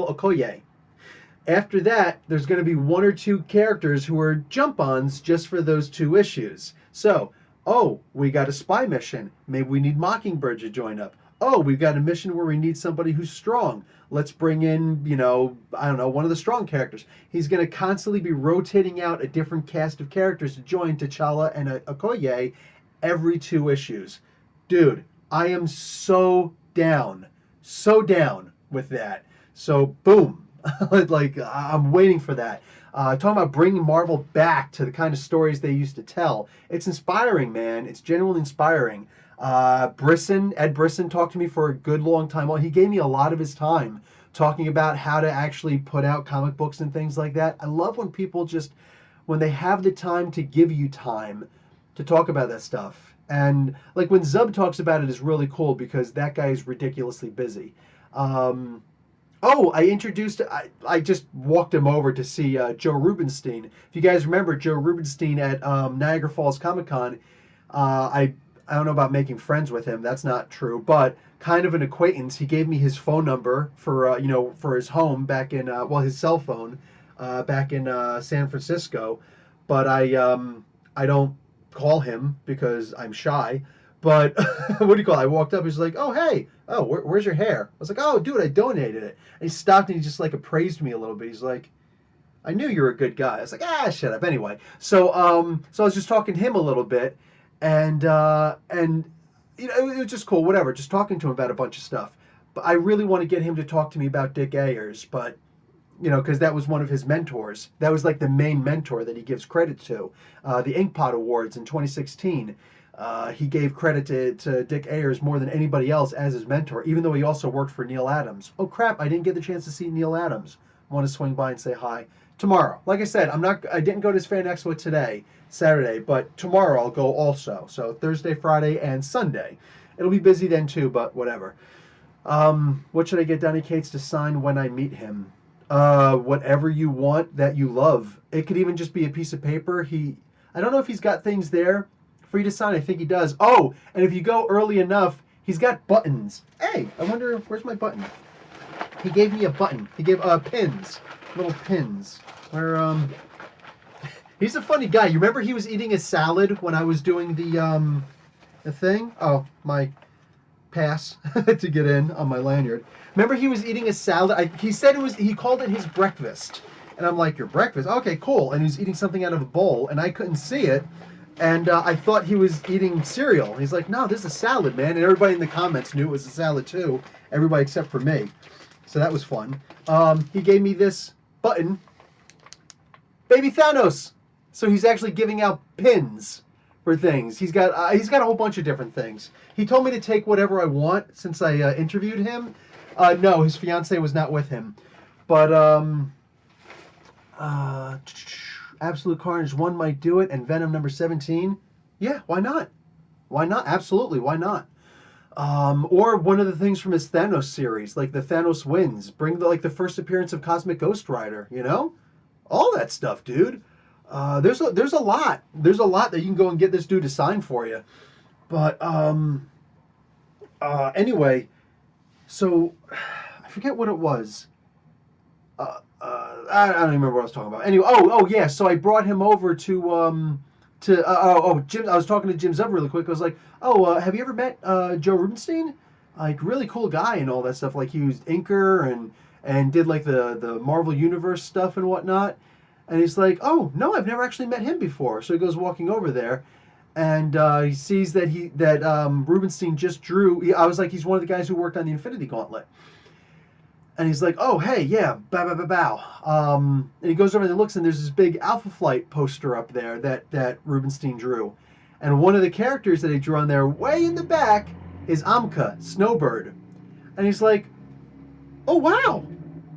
S1: Okoye. After that, there's going to be 1 or 2 characters who are jump-ons just for those 2 issues. So, we got a spy mission. Maybe we need Mockingbird to join up. We've got a mission where we need somebody who's strong. Let's bring in, I don't know, one of the strong characters. He's going to constantly be rotating out a different cast of characters to join T'Challa and Okoye every 2 issues. Dude, I am so down with that. So, boom. Like, I'm waiting for that. Talking about bringing Marvel back to the kind of stories they used to tell. It's inspiring, man. It's genuinely inspiring. Ed Brisson talked to me for a good long time. Well, he gave me a lot of his time talking about how to actually put out comic books and things like that. I love when people when they have the time to give you time to talk about that stuff. And like when Zub talks about it is really cool because that guy is ridiculously busy. I just walked him over to see Joe Rubenstein. If you guys remember Joe Rubenstein at Niagara Falls Comic Con, I don't know about making friends with him. That's not true, but kind of an acquaintance. He gave me his phone number for his home back in his cell phone back in San Francisco. But I don't call him because I'm shy. But what do you call it? I walked up. He's like, "Oh hey, where's your hair?" I was like, "Oh dude, I donated it." And he stopped and he just like appraised me a little bit. He's like, "I knew you were a good guy." I was like, shut up. Anyway, so I was just talking to him a little bit, and it was just cool. Whatever, just talking to him about a bunch of stuff. But I really want to get him to talk to me about Dick Ayers, but you know, because that was one of his mentors. That was like the main mentor that he gives credit to. The Inkpot Awards in 2016. He gave credit to Dick Ayers more than anybody else as his mentor, even though he also worked for Neil Adams. Oh crap! I didn't get the chance to see Neil Adams. I want to swing by and say hi tomorrow. Like I said, I didn't go to this Fan Expo today, Saturday, but tomorrow I'll go also. So Thursday, Friday, and Sunday. It'll be busy then too, but whatever. What should I get Donny Cates to sign when I meet him? Whatever you want that you love. It could even just be a piece of paper. I don't know if he's got things there for you to sign. I think he does. Oh, and if you go early enough, he's got buttons. Hey, I wonder, where's my button? He gave me a button. He gave pins, little pins. Where he's a funny guy. You remember he was eating a salad when I was doing the thing? Oh, my pass to get in on my lanyard. Remember he was eating a salad? He said he called it his breakfast. And I'm like, your breakfast? Okay, cool. And he was eating something out of a bowl, and I couldn't see it. And I thought he was eating cereal. He's like, no, this is a salad, man. And everybody in the comments knew it was a salad too. Everybody except for me. So that was fun. He gave me this button. Baby Thanos. So he's actually giving out pins for things. He's got a whole bunch of different things. He told me to take whatever I want since I interviewed him. No, his fiance was not with him. But Absolute Carnage 1 might do it, and Venom number 17. Yeah, why not? Why not? Absolutely, why not? Or one of the things from his Thanos series, like the Thanos Wins. Bring the first appearance of Cosmic Ghost Rider, you know? All that stuff, dude. There's a lot. There's a lot that you can go and get this dude to sign for you. But anyway, so I forget what it was. I don't even remember what I was talking about. Anyway, oh yeah. So I brought him over to Jim. I was talking to Jim Zub really quick. I was like, have you ever met Joe Rubenstein? Like, really cool guy and all that stuff. Like, he was inker and did like the Marvel Universe stuff and whatnot. And he's like, oh no, I've never actually met him before. So he goes walking over there, and he sees that Rubenstein just drew. I was like, he's one of the guys who worked on the Infinity Gauntlet. And he's like, oh, hey, yeah, bow, bow, bow, bow. And he goes over and looks, and there's this big Alpha Flight poster up there that Rubenstein drew. And one of the characters that he drew on there, way in the back, is Amka, Snowbird. And he's like, oh, wow.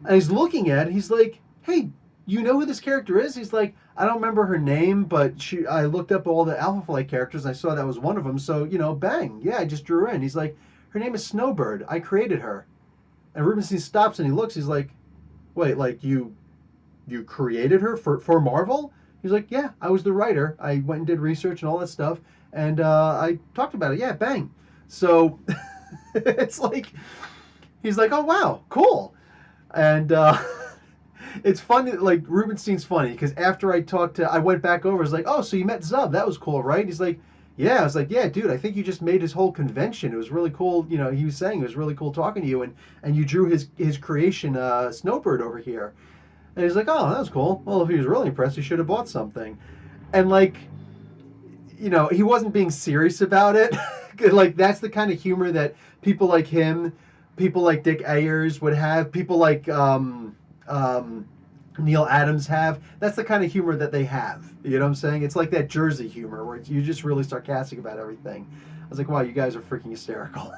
S1: And he's looking at it, he's like, hey, you know who this character is? He's like, I don't remember her name, but I looked up all the Alpha Flight characters, and I saw that was one of them. So, bang, yeah, I just drew her in. He's like, her name is Snowbird. I created her. And Rubenstein stops and he looks. He's like, wait, like you created her for Marvel? He's like, yeah, I was the writer. I went and did research and all that stuff. And I talked about it. Yeah, bang. So it's like, he's like, oh, wow, cool. And it's funny, like, Rubenstein's funny because after I went back over, I was like, oh, so you met Zub. That was cool, right? He's like, yeah. I was like, yeah, dude, I think you just made his whole convention. It was really cool. He was saying it was really cool talking to you, and you drew his creation, Snowbird, over here. And he's like, oh, that was cool. Well, if he was really impressed, he should have bought something. And, like, he wasn't being serious about it. Like, that's the kind of humor that people like him, people like Dick Ayers would have, people like Neil Adams have. That's the kind of humor that they have. You know what I'm saying? It's like that Jersey humor where you're just really sarcastic about everything. I was like, wow, you guys are freaking hysterical.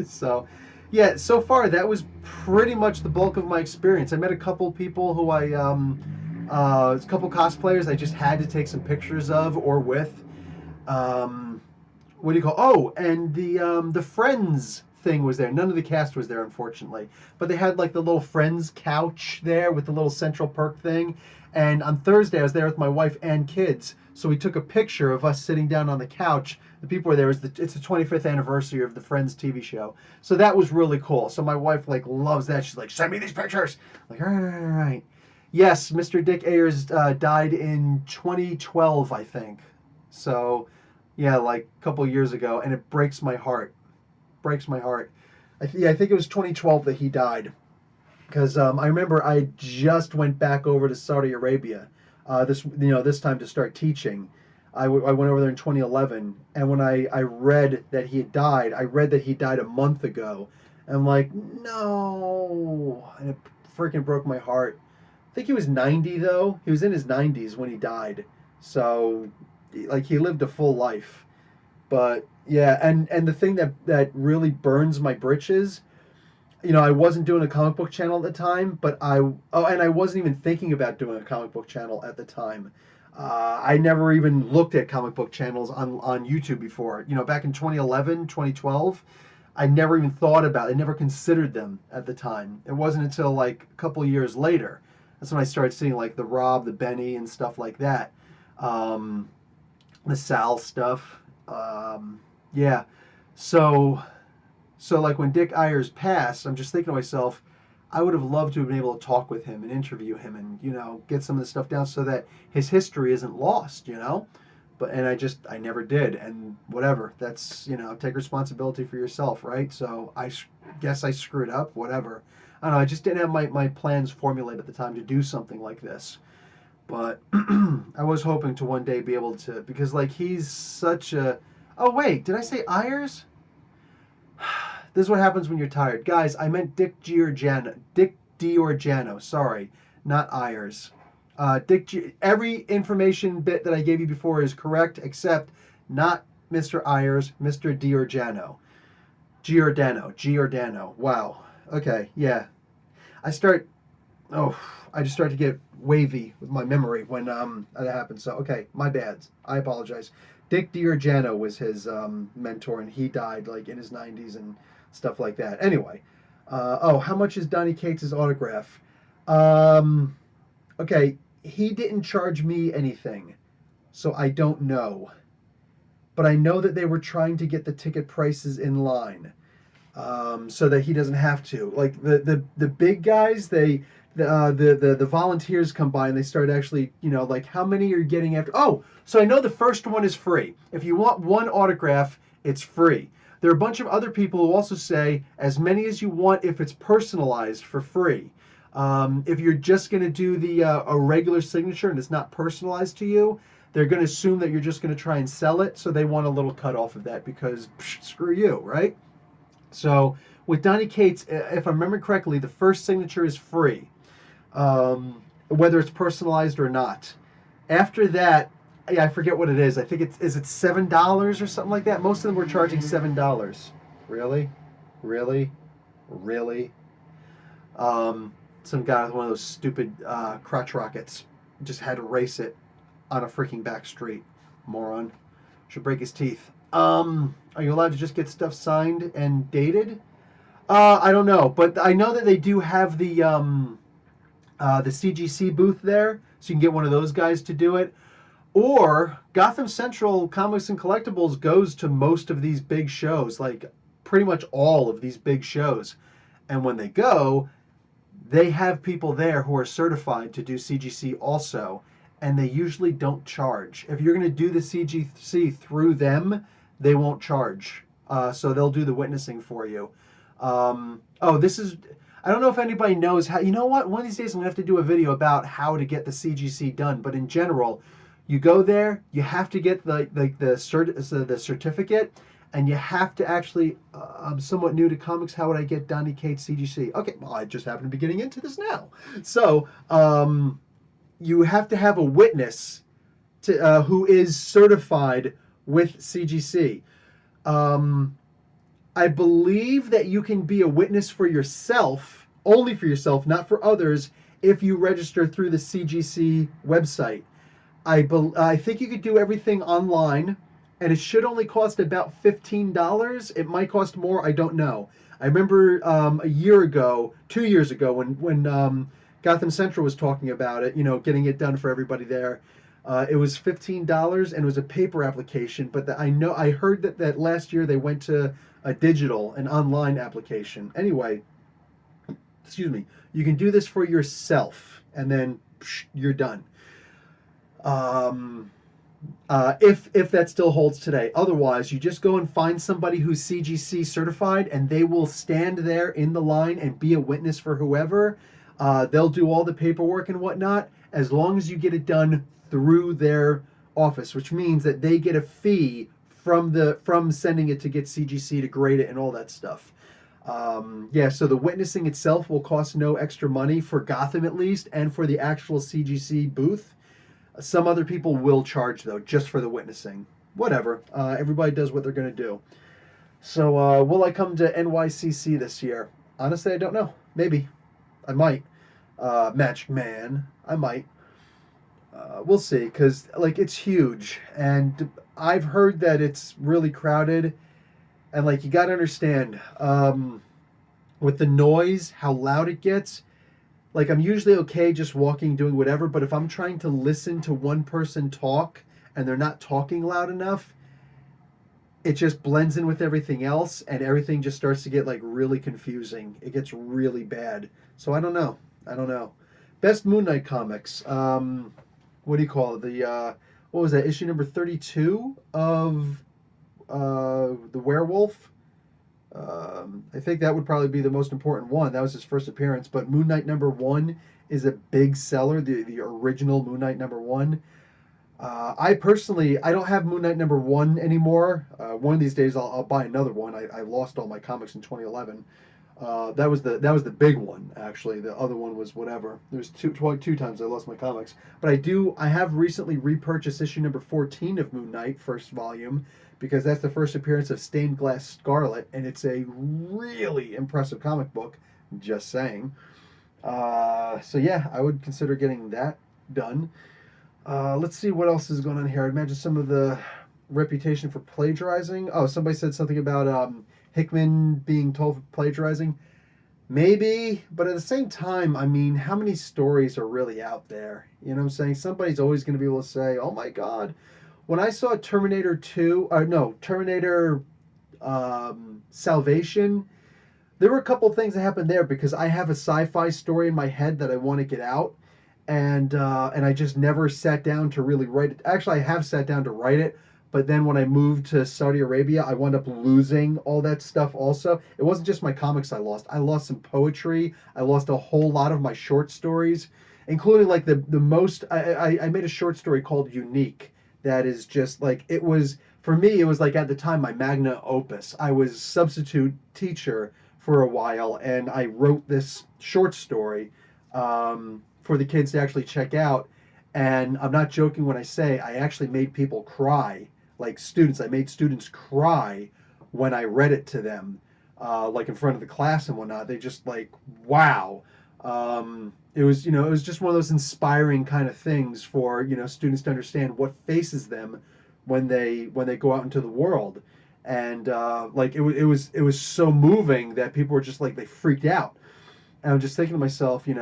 S1: So, yeah, so far that was pretty much the bulk of my experience. I met a couple people who a couple cosplayers I just had to take some pictures of or with. What do you call? Oh, and the Friends thing was there. None of the cast was there, unfortunately, but they had like the little Friends couch there with the little central perk thing. And on Thursday I was there with my wife and kids, so we took a picture of us sitting down on the couch. The people were there. It's the 25th anniversary of the Friends TV show, so that was really cool. So my wife like loves that. She's like, send me these pictures. I'm like, all right. Yes, Mr. Dick Ayers died in 2012, I think. So yeah, like a couple years ago, and it breaks my heart. Breaks my heart. I think it was 2012 that he died, because I remember I just went back over to Saudi Arabia this time to start teaching. I went over there in 2011, and when I read that he had died, I read that he died a month ago. And I'm like, no, and it freaking broke my heart. think he was 90 though. He was in his 90s when he died. So like he lived a full life. But yeah, and the thing that really burns my britches, I wasn't doing a comic book channel at the time, but and I wasn't even thinking about doing a comic book channel at the time. I never even looked at comic book channels on YouTube before. Back in 2011, 2012, I never even thought about it. I never considered them at the time. It wasn't until like a couple of years later. That's when I started seeing like the Rob, the Benny, and stuff like that. Um, the Sal stuff. Yeah. So like when Dick Ayers passed, I'm just thinking to myself, I would have loved to have been able to talk with him and interview him and get some of the stuff down so that his history isn't lost. And I never did, and whatever. That's take responsibility for yourself, right? So I guess I screwed up. Whatever. I don't know. I just didn't have my plans formulated at the time to do something like this. But I was hoping to one day be able to, because like he's such a. Oh wait, did I say Ayers? This is what happens when you're tired. Guys, I meant Dick Giorgiano. Dick Giorgiano, sorry, not Ayers. Every information bit that I gave you before is correct, except not Mr. Ayers, Mr. Giordano. Wow. Okay, yeah. I start. Oh, I just start to get wavy with my memory when that happens. So okay, my bad. I apologize. Dick Giorgiano was his mentor, and he died like in his 90s and stuff like that. Anyway, how much is Donny Cates' autograph? Um, okay, he didn't charge me anything, so I don't know. But I know that they were trying to get the ticket prices in line, so that he doesn't have to. Like the big guys, the volunteers come by and they start actually, like how many are you getting after? Oh, so I know the first one is free. If you want one autograph, it's free. There are a bunch of other people who also say as many as you want if it's personalized for free. If you're just going to do a regular signature and it's not personalized to you, they're going to assume that you're just going to try and sell it, so they want a little cut off of that because screw you, right? So with Donny Cates, if I remember correctly, the first signature is free, whether it's personalized or not. After that, yeah, I forget what it is. I think it $7 or something like that. Most of them were charging $7. Really, really, really. Some guy with one of those stupid crotch rockets just had to race it on a freaking back street. Moron. Should break his teeth. Are you allowed to just get stuff signed and dated? I don't know, but I know that they do have the CGC booth there, so you can get one of those guys to do it. Or Gotham Central Comics and Collectibles goes to most of these big shows, like pretty much all of these big shows. And when they go, they have people there who are certified to do CGC also, and they usually don't charge. If you're going to do the CGC through them, they won't charge. So they'll do the witnessing for you. This is. I don't know if anybody knows how. You know what? One of these days I'm going to have to do a video about how to get the CGC done. But in general, you go there, you have to get the certificate, and you have to actually. I'm somewhat new to comics. How would I get Donny Cates CGC? Okay, well I just happen to be getting into this now. So you have to have a witness who is certified with CGC. I believe that you can be a witness for yourself, only for yourself, not for others, if you register through the CGC website. I think you could do everything online, and it should only cost about $15. It might cost more. I don't know. I remember a year ago, 2 years ago, when Gotham Central was talking about it, getting it done for everybody there. It was $15, and it was a paper application. But I heard that last year they went to a digital, an online application. Anyway, excuse me. You can do this for yourself, and then you're done. If that still holds today. Otherwise, you just go and find somebody who's CGC certified, and they will stand there in the line and be a witness for whoever. They'll do all the paperwork and whatnot, as long as you get it done through their office, which means that they get a fee from sending it to get CGC to grade it and all that stuff. Yeah, so the witnessing itself will cost no extra money for Gotham at least, and for the actual CGC booth. Some other people will charge though, just for the witnessing. Whatever. Everybody does what they're gonna do. So, will I come to NYCC this year? Honestly, I don't know. Maybe. I might. Magic Man. I might. We'll see, because like it's huge, and I've heard that it's really crowded, and like you got to understand, with the noise, how loud it gets. Like I'm usually okay just walking, doing whatever, but if I'm trying to listen to one person talk and they're not talking loud enough, it just blends in with everything else, and everything just starts to get like really confusing. It gets really bad. So I don't know. I don't know. Best Moon Knight comics. What do you call it? The what was that? Issue number 32 of the Werewolf. I think that would probably be the most important one. That was his first appearance. But Moon Knight number one is a big seller. The original Moon Knight number one. I personally, I don't have Moon Knight number one anymore. One of these days, I'll buy another one. I lost all my comics in 2011. That was the big one actually. The other one was whatever. There's two times I lost my comics, but I have recently repurchased issue number 14 of Moon Knight first volume, because that's the first appearance of Stained Glass Scarlet, and it's a really impressive comic book. Just saying. So yeah, I would consider getting that done. Let's see what else is going on here. I imagine some of the reputation for plagiarizing. Oh, somebody said something about Hickman being told for plagiarizing. Maybe, but at the same time, I mean, how many stories are really out there? You know what I'm saying? Somebody's always going to be able to say, "Oh my God." When I saw Terminator 2, no, Terminator Salvation, there were a couple things that happened there, because I have a sci-fi story in my head that I want to get out, and I just never sat down to really write it. Actually, I have sat down to write it, but then when I moved to Saudi Arabia, I wound up losing all that stuff. Also, it wasn't just my comics I lost. I lost some poetry. I lost a whole lot of my short stories, including like the most. I made a short story called Unique. That is just like, it was for me. It was like at the time my magna opus. I was substitute teacher for a while, and I wrote this short story for the kids to actually check out. And I'm not joking when I say I actually made people cry, like students. I made students cry when I read it to them, like in front of the class and whatnot. They just like, wow. It was, it was just one of those inspiring kind of things for, students to understand what faces them when they go out into the world. And like it was so moving that people were just like, they freaked out. And I'm just thinking to myself, when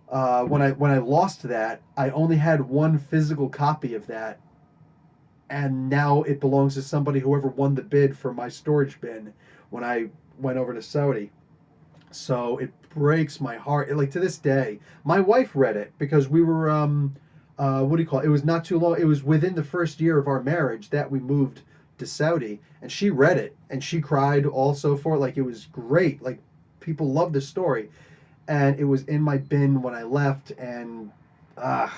S1: I lost that, I only had one physical copy of that, and now it belongs to somebody, whoever won the bid for my storage bin when I went over to Saudi. So it breaks my heart. Like to this day, my wife read it, because we were what do you call it? It was not too long. It was within the first year of our marriage that we moved to Saudi, and she read it and she cried also for it. Like it was great. Like people loved the story, and it was in my bin when I left, and uh,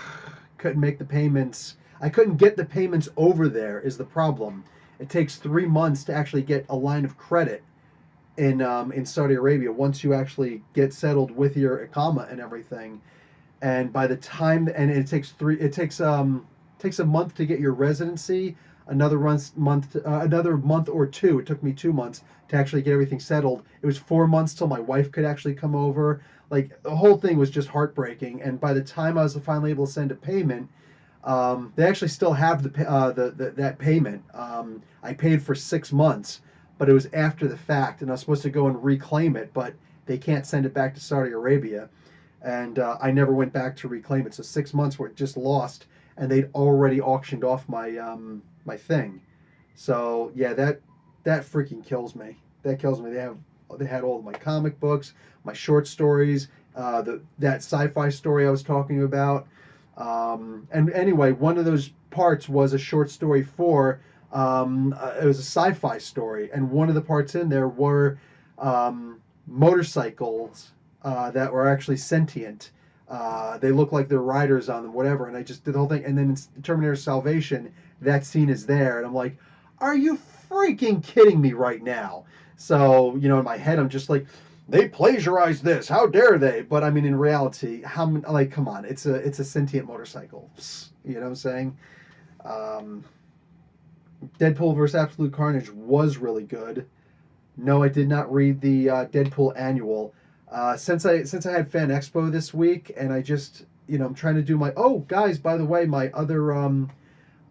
S1: couldn't make the payments. I couldn't get the payments over there is the problem. It takes 3 months to actually get a line of credit in Saudi Arabia once you actually get settled with your Iqama and everything. And by the time, and it takes a month to get your residency, another month or two. It took me 2 months to actually get everything settled. It was 4 months till my wife could actually come over. Like the whole thing was just heartbreaking. And by the time I was finally able to send a payment, they actually still have that payment. I paid for 6 months, but it was after the fact, and I was supposed to go and reclaim it, but they can't send it back to Saudi Arabia, and I never went back to reclaim it. So 6 months were just lost, and they'd already auctioned off my thing. So yeah, that freaking kills me. That kills me. They had all of my comic books, my short stories, that sci-fi story I was talking about. And anyway, one of those parts was a short story for it was a sci-fi story, and one of the parts in there were motorcycles that were actually sentient. They look like they're riders on them, whatever. And I just did the whole thing. And then in Terminator Salvation, that scene is there, and I'm like, Are you freaking kidding me right now? So, you know, in my head, I'm just like, they plagiarized this. How dare they? But I mean, in reality, like, come on, it's a sentient motorcycle. You know what I'm saying? Um, Deadpool versus Absolute Carnage was really good. No, I did not read the Deadpool annual. Since I had Fan Expo this week, and I just, you know, I'm trying to do my, oh guys, by the way, my other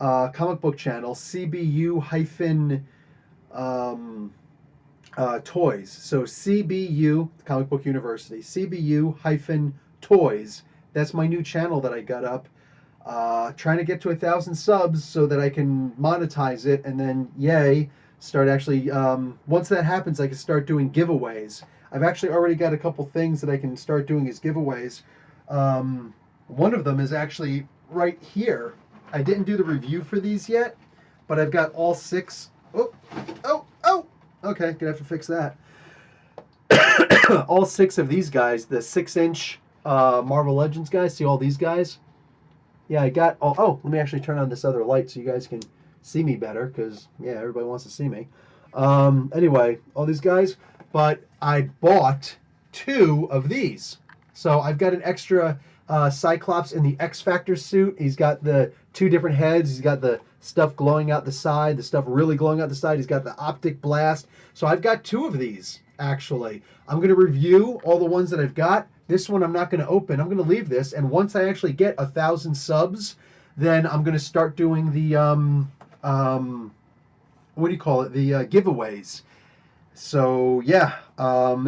S1: comic book channel, CBU hyphen toys. So CBU, Comic Book University, CBU hyphen toys. That's my new channel that I got up. Trying to get to 1,000 subs so that I can monetize it, and then yay, start actually. Once that happens, I can start doing giveaways. I've actually already got a couple things that I can start doing as giveaways. One of them is actually right here. I didn't do the review for these yet, but I've got all 6. Oh, oh, oh! Okay, gonna have to fix that. All 6 of these guys, the 6-inch Marvel Legends guys. See all these guys? Yeah, I got. Oh, let me actually turn on this other light so you guys can see me better, because yeah, everybody wants to see me. Anyway, all these guys, but I bought 2 of these, so I've got an extra Cyclops in the X Factor suit. He's got the 2 different heads. He's got the stuff glowing out the side, the stuff really glowing out the side. He's got the optic blast. So I've got 2 of these actually. I'm going to review all the ones that I've got. This one I'm not going to open. I'm going to leave this, and once I actually get 1,000 subs, then I'm going to start doing the what do you call it? The giveaways. So yeah,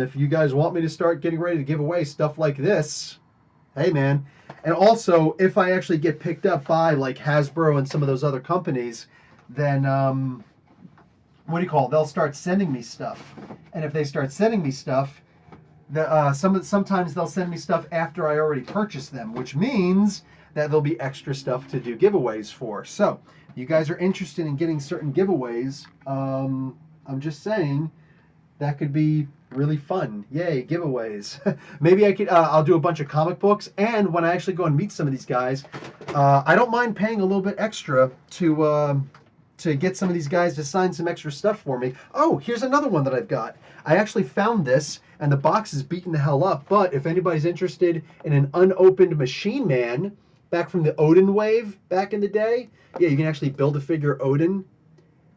S1: if you guys want me to start getting ready to give away stuff like this, hey man. And also, if I actually get picked up by like Hasbro and some of those other companies, then what do you call it? They'll start sending me stuff. And if they start sending me stuff, sometimes they'll send me stuff after I already purchased them, which means that there'll be extra stuff to do giveaways for. So, if you guys are interested in getting certain giveaways, I'm just saying that could be really fun. Yay, giveaways. Maybe I'll do a bunch of comic books, and when I actually go and meet some of these guys, I don't mind paying a little bit extra to get some of these guys to sign some extra stuff for me. Oh, here's another one that I've got. I actually found this, and the box is beaten the hell up, but if anybody's interested in an unopened Machine Man, back from the Odin wave back in the day, yeah, you can actually build a figure Odin,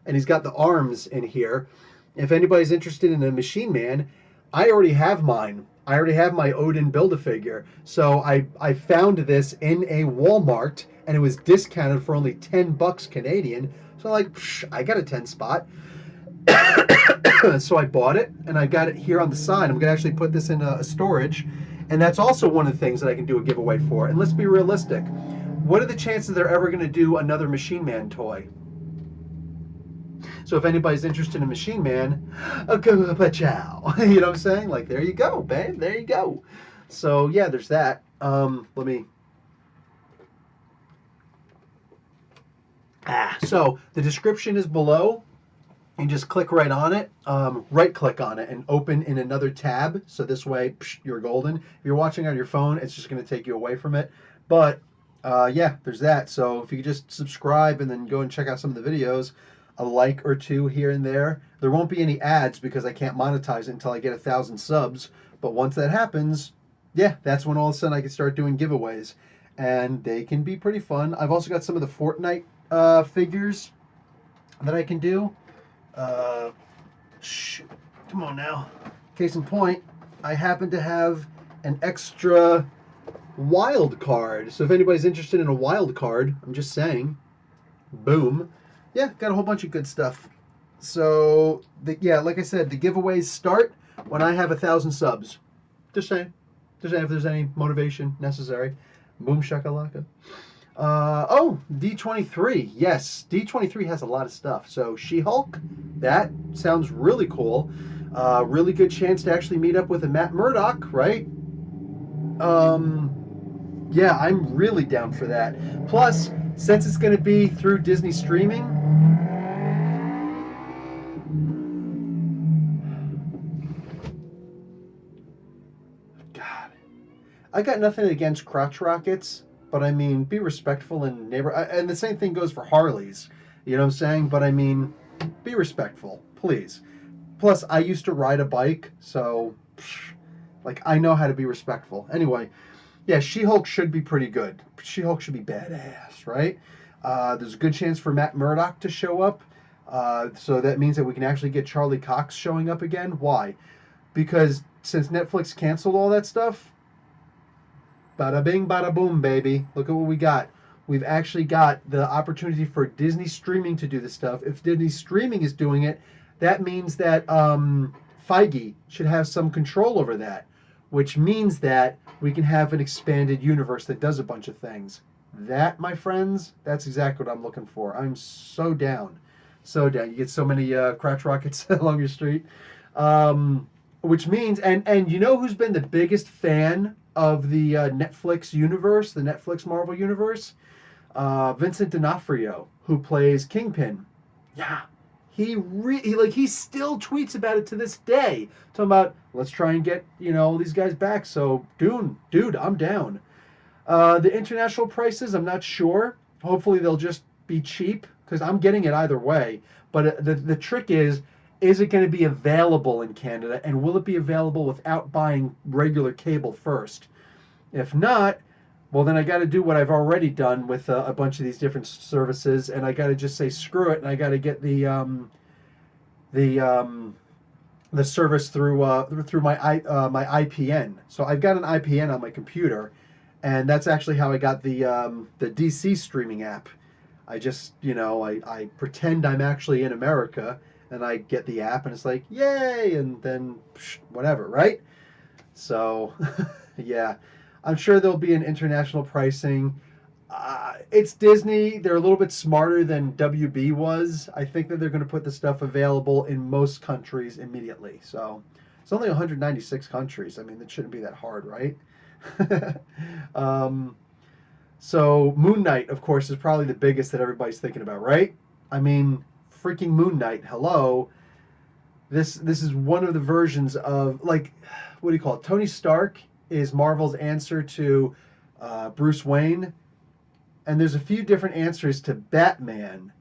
S1: and he's got the arms in here. If anybody's interested in a Machine Man, I already have mine. I already have my Odin Build-A-Figure. So I found this in a Walmart, and it was discounted for only $10 Canadian. So I'm like, I got a 10 spot. So I bought it, and I got it here on the side. I'm going to actually put this in a storage. And that's also one of the things that I can do a giveaway for. And let's be realistic. What are the chances they're ever going to do another Machine Man toy? So if anybody's interested in Machine Man, ciao. You know what I'm saying? Like, there you go, babe. There you go. So yeah, there's that. Let me. So the description is below. You just click right on it, right click on it, and open in another tab. So this way, you're golden. If you're watching on your phone, it's just going to take you away from it. But yeah, there's that. So if you could just subscribe and then go and check out some of the videos, a like or 2 here and there. There won't be any ads because I can't monetize it until I get 1,000 subs. But once that happens, yeah, that's when all of a sudden I can start doing giveaways. And they can be pretty fun. I've also got some of the Fortnite figures that I can do. Come on now. Case in point, I happen to have an extra wild card. So if anybody's interested in a wild card, I'm just saying, boom. Yeah, got a whole bunch of good stuff. So, yeah, like I said, the giveaways start when I have 1,000 subs. Just saying. Just saying if there's any motivation necessary. Boom shakalaka. Oh, D23. Yes, D23 has a lot of stuff. So She-Hulk, that sounds really cool. Really good chance to actually meet up with a Matt Murdock, right? Yeah, I'm really down for that. Plus, since it's going to be through Disney streaming, God, I got nothing against crotch rockets, but I mean, be respectful and neighbor. And the same thing goes for Harleys. You know what I'm saying? But I mean, Be respectful, please. Plus, I used to ride a bike, so like I know how to be respectful. Anyway, yeah, She-Hulk should be pretty good. She-Hulk should be badass, right? There's a good chance for Matt Murdock to show up. So that means that we can actually get Charlie Cox showing up again. Why? Because since Netflix canceled all that stuff, bada bing, bada boom, baby. Look at what we got. We've actually got the opportunity for Disney streaming to do this stuff. If Disney streaming is doing it, that means that Feige should have some control over that, which means that we can have an expanded universe that does a bunch of things. That, my friends, that's exactly what I'm looking for. I'm so down. So down. You get so many crotch rockets along your street. Which means, and you know who's been the biggest fan of the Netflix universe, the Netflix Marvel universe? Vincent D'Onofrio, who plays Kingpin. Yeah, he still tweets about it to this day, talking about let's try and get all these guys back. So, dude, I'm down. The international prices, I'm not sure. Hopefully, they'll just be cheap because I'm getting it either way. But the trick is it going to be available in Canada, and will it be available without buying regular cable first? If not, well, then I got to do what I've already done with a bunch of these different services, and I got to just say screw it, and I got to get the the service through my IPN. So I've got an IPN on my computer, and that's actually how I got the DC streaming app. I just I pretend I'm actually in America, and I get the app, and it's like yay, and then whatever, right? So yeah, I'm sure there'll be an international pricing. It's Disney. They're a little bit smarter than WB was. I think that they're going to put the stuff available in most countries immediately. So it's only 196 countries. I mean, it shouldn't be that hard, right? um, so Moon Knight, of course, is probably the biggest that everybody's thinking about, right? I mean, freaking Moon Knight. Hello. This is one of the versions of like, what do you call it? Tony Stark is Marvel's answer to Bruce Wayne. And there's a few different answers to Batman.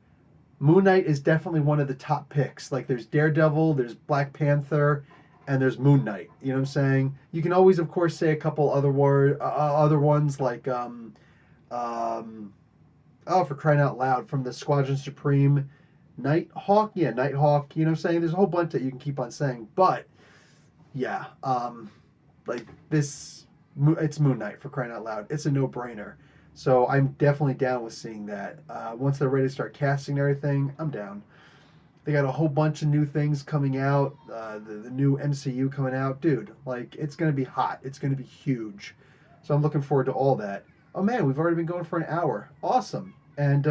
S1: Moon Knight is definitely one of the top picks. Like there's Daredevil, there's Black Panther, and there's Moon Knight. You know what I'm saying? You can always, of course, say a couple other ones like oh, for crying out loud, from the Squadron Supreme, Nighthawk. Yeah, Nighthawk. You know what I'm saying? There's a whole bunch that you can keep on saying, but yeah, like this, it's Moon Knight, for crying out loud. It's a no-brainer. So I'm definitely down with seeing that. Once they're ready to start casting and everything, I'm down. They got a whole bunch of new things coming out. The new MCU coming out. Dude, like, it's going to be hot. It's going to be huge. So I'm looking forward to all that. Oh, man, we've already been going for an hour. Awesome. And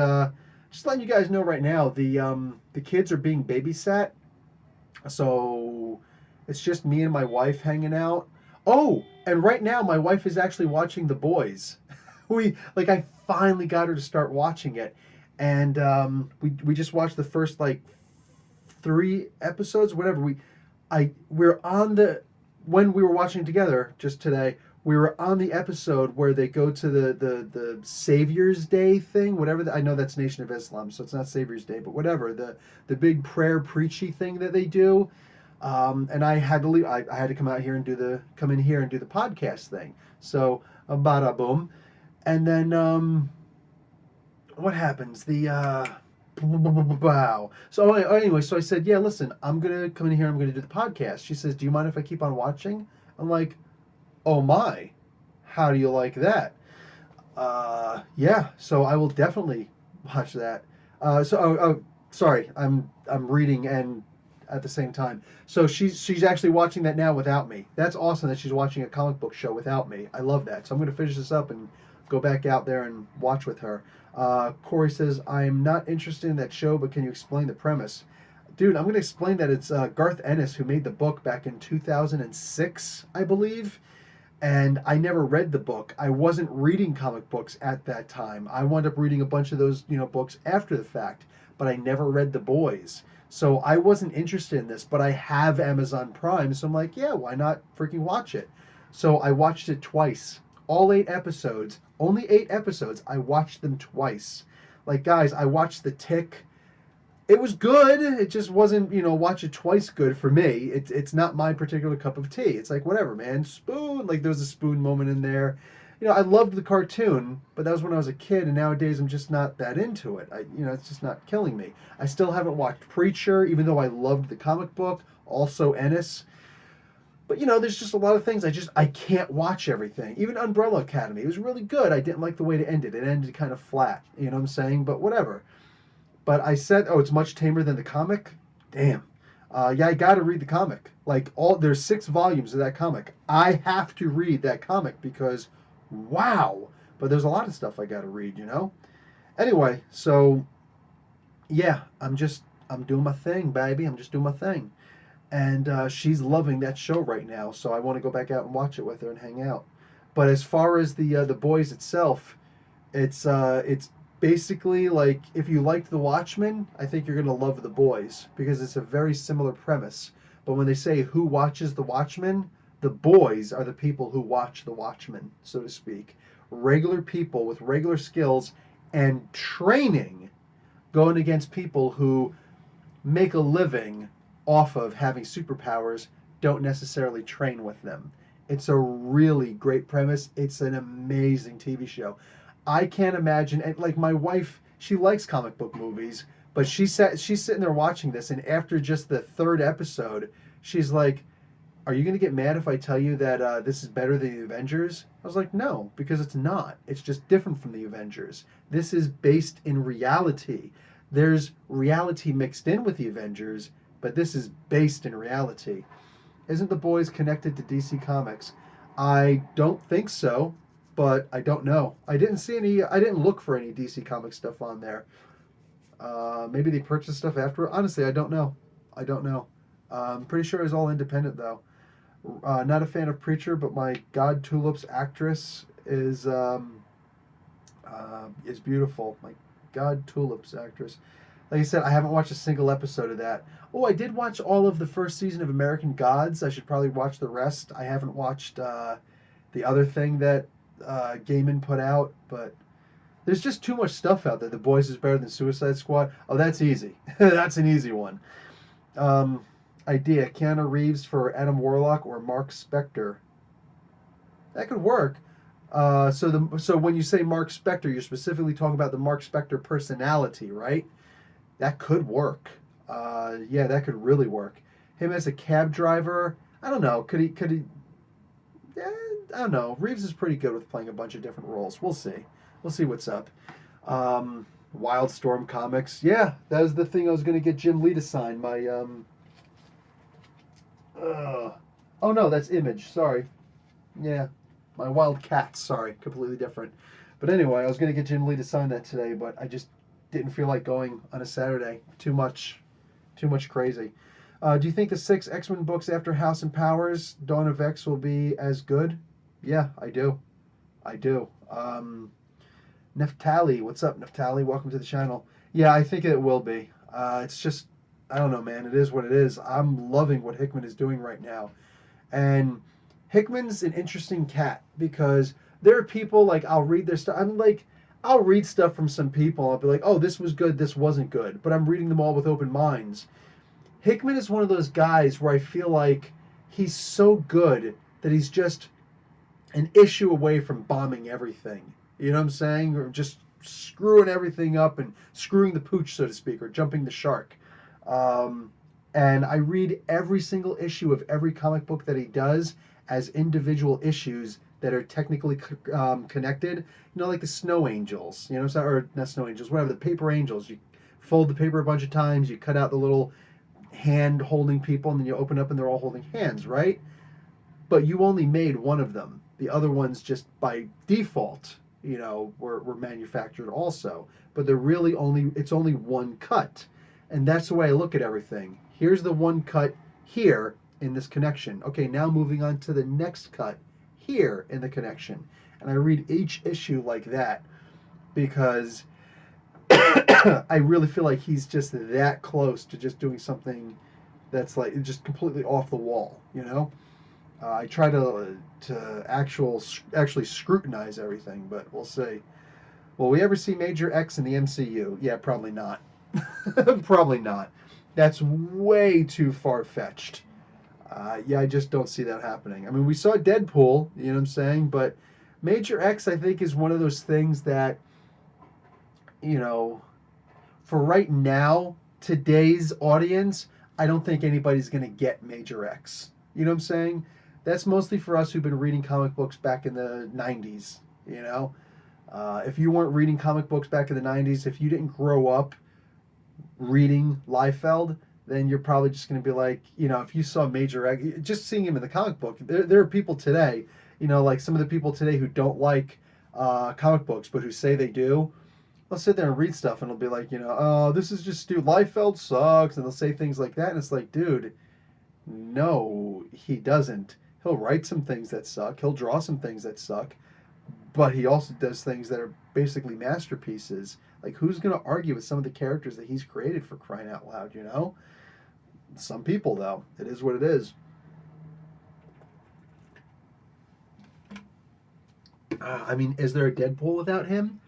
S1: just letting you guys know right now, the kids are being babysat. So it's just me and my wife hanging out. Oh, and right now my wife is actually watching The Boys. I finally got her to start watching it, and we just watched the first like 3 episodes, whatever. We're on the when we were watching together just today. We were on the episode where they go to the Savior's Day thing, whatever. I know that's Nation of Islam, so it's not Savior's Day, but whatever, the big prayer preachy thing that they do. And I had to leave. I had to come in here and do the podcast thing. So bada boom. And then what happens? Wow. So anyway, so I said, yeah, listen, I'm gonna come in here. I'm gonna do the podcast. She says, do you mind if I keep on watching? I'm like, oh my, how do you like that? Yeah. So I will definitely watch that. Sorry, I'm reading and at the same time. So she's actually watching that now without me. That's awesome that she's watching a comic book show without me. I love that. So I'm gonna finish this up and go back out there and watch with her. Corey says, I'm not interested in that show, but can you explain the premise? Dude, I'm going to explain that it's Garth Ennis who made the book back in 2006, I believe. And I never read the book. I wasn't reading comic books at that time. I wound up reading a bunch of those, books after the fact, but I never read The Boys. So I wasn't interested in this, but I have Amazon Prime, so I'm like, yeah, why not freaking watch it? So I watched it twice. All 8 episodes, only 8 episodes, I watched them twice. Like, guys, I watched The Tick It was good. It just wasn't, watch it twice good for me. It's not my particular cup of tea. It's like, whatever, man. Spoon. Like, there was a spoon moment in there. I loved the cartoon, but that was when I was a kid, and nowadays I'm just not that into it. It's just not killing me. I still haven't watched Preacher, even though I loved the comic book. Also, Ennis. But there's just a lot of things I can't watch everything. Even Umbrella Academy, it was really good. I didn't like the way it ended. It ended kind of flat. You know what I'm saying? But whatever. But I said, oh, it's much tamer than the comic. Damn. Yeah, I got to read the comic. Like there's 6 volumes of that comic. I have to read that comic because, wow. But there's a lot of stuff I got to read. Anyway, so yeah, I'm doing my thing, baby. I'm just doing my thing, and she's loving that show right now. So I want to go back out and watch it with her and hang out. But as far as the boys itself, it's basically like if you liked The Watchmen, I think you're gonna love The Boys because it's a very similar premise. But when they say who watches The Watchmen, the boys are the people who watch The Watchmen, so to speak. Regular people with regular skills and training going against people who make a living off of having superpowers, don't necessarily train with them. It's a really great premise. It's an amazing TV show. I can't imagine, and like my wife, she likes comic book movies, but she's sitting there watching this, and after just the 3rd episode, she's like, "Are you gonna get mad if I tell you that this is better than the Avengers?" I was like, "No, because it's not. It's just different from the Avengers. This is based in reality. There's reality mixed in with the Avengers, but this is based in reality." Isn't the boys connected to DC Comics? I don't think so, but I don't know. I didn't see any. I didn't look for any DC Comics stuff on there. Maybe they purchased stuff after. Honestly, I don't know. I don't know. I'm pretty sure it's all independent though. Not a fan of Preacher, but my God Tulips actress is beautiful. My God Tulips actress. Like I said, I haven't watched a single episode of that. Oh, I did watch all of the first season of American Gods. I should probably watch the rest. I haven't watched the other thing that Gaiman put out, but there's just too much stuff out there. The Boys is better than Suicide Squad. Oh, that's easy. That's an easy one. Um, Idea: Keanu Reeves for Adam Warlock or Mark Spector. That could work. So when you say Mark Spector, you're specifically talking about the Mark Spector personality, right? That could work. Yeah, that could really work. Him as a cab driver, I don't know. Could he? Yeah, I don't know. Reeves is pretty good with playing a bunch of different roles. We'll see. We'll see what's up. Wildstorm Comics. Yeah, that was the thing I was going to get Jim Lee to sign. Oh no, that's Image. Sorry. Yeah, my Wildcats. Sorry, completely different. But anyway, I was going to get Jim Lee to sign that today, but I just didn't feel like going on a Saturday. Too much crazy. Do you think the 6 X-Men books after House and Powers, Dawn of X, will be as good? Yeah, I do. I do. Neftali, what's up, Neftali? Welcome to the channel. Yeah, I think it will be. It's just, I don't know, man. It is what it is. I'm loving what Hickman is doing right now. And Hickman's an interesting cat because there are people like I'll read their stuff. I'm like, I'll read stuff from some people. I'll be like, oh, this was good, this wasn't good. But I'm reading them all with open minds. Hickman is one of those guys where I feel like he's so good that he's just an issue away from bombing everything. You know what I'm saying? Or just screwing everything up and screwing the pooch, so to speak, or jumping the shark. Um, and I read every single issue of every comic book that he does as individual issues that are technically connected. Like the Snow Angels, or not Snow Angels, whatever, the Paper Angels. You fold the paper a bunch of times, you cut out the little hand holding people, and then you open up and they're all holding hands, right? But you only made one of them. The other ones just by default, were manufactured also. But it's only one cut. And that's the way I look at everything. Here's the one cut here in this connection. Okay, now moving on to the next cut here in the connection. And I read each issue like that because I really feel like he's just that close to just doing something that's like just completely off the wall. I try to actually scrutinize everything, but we'll see. Will we ever see Major X in the MCU? Yeah, probably not. Probably not. That's way too far-fetched. Yeah, I just don't see that happening. I mean, we saw Deadpool, you know what I'm saying? But Major X, I think, is one of those things that, you know, for right now, today's audience, I don't think anybody's going to get Major X. You know what I'm saying? That's mostly for us who've been reading comic books back in the 90s, you know? If you weren't reading comic books back in the 90s, if you didn't grow up reading Liefeld, then you're probably just going to be like, you know, if you saw Major X, just seeing him in the comic book, there are people today, you know, like some of the people today who don't like comic books, but who say they do. They'll sit there and read stuff and it'll be like, you know, oh, this is just stupid. Liefeld sucks. And they'll say things like that. And it's like, dude, no, he doesn't. He'll write some things that suck. He'll draw some things that suck. But he also does things that are basically masterpieces. Like, who's going to argue with some of the characters that he's created, for crying out loud, you know? Some people, though. It is what it is. I mean, is there a Deadpool without him?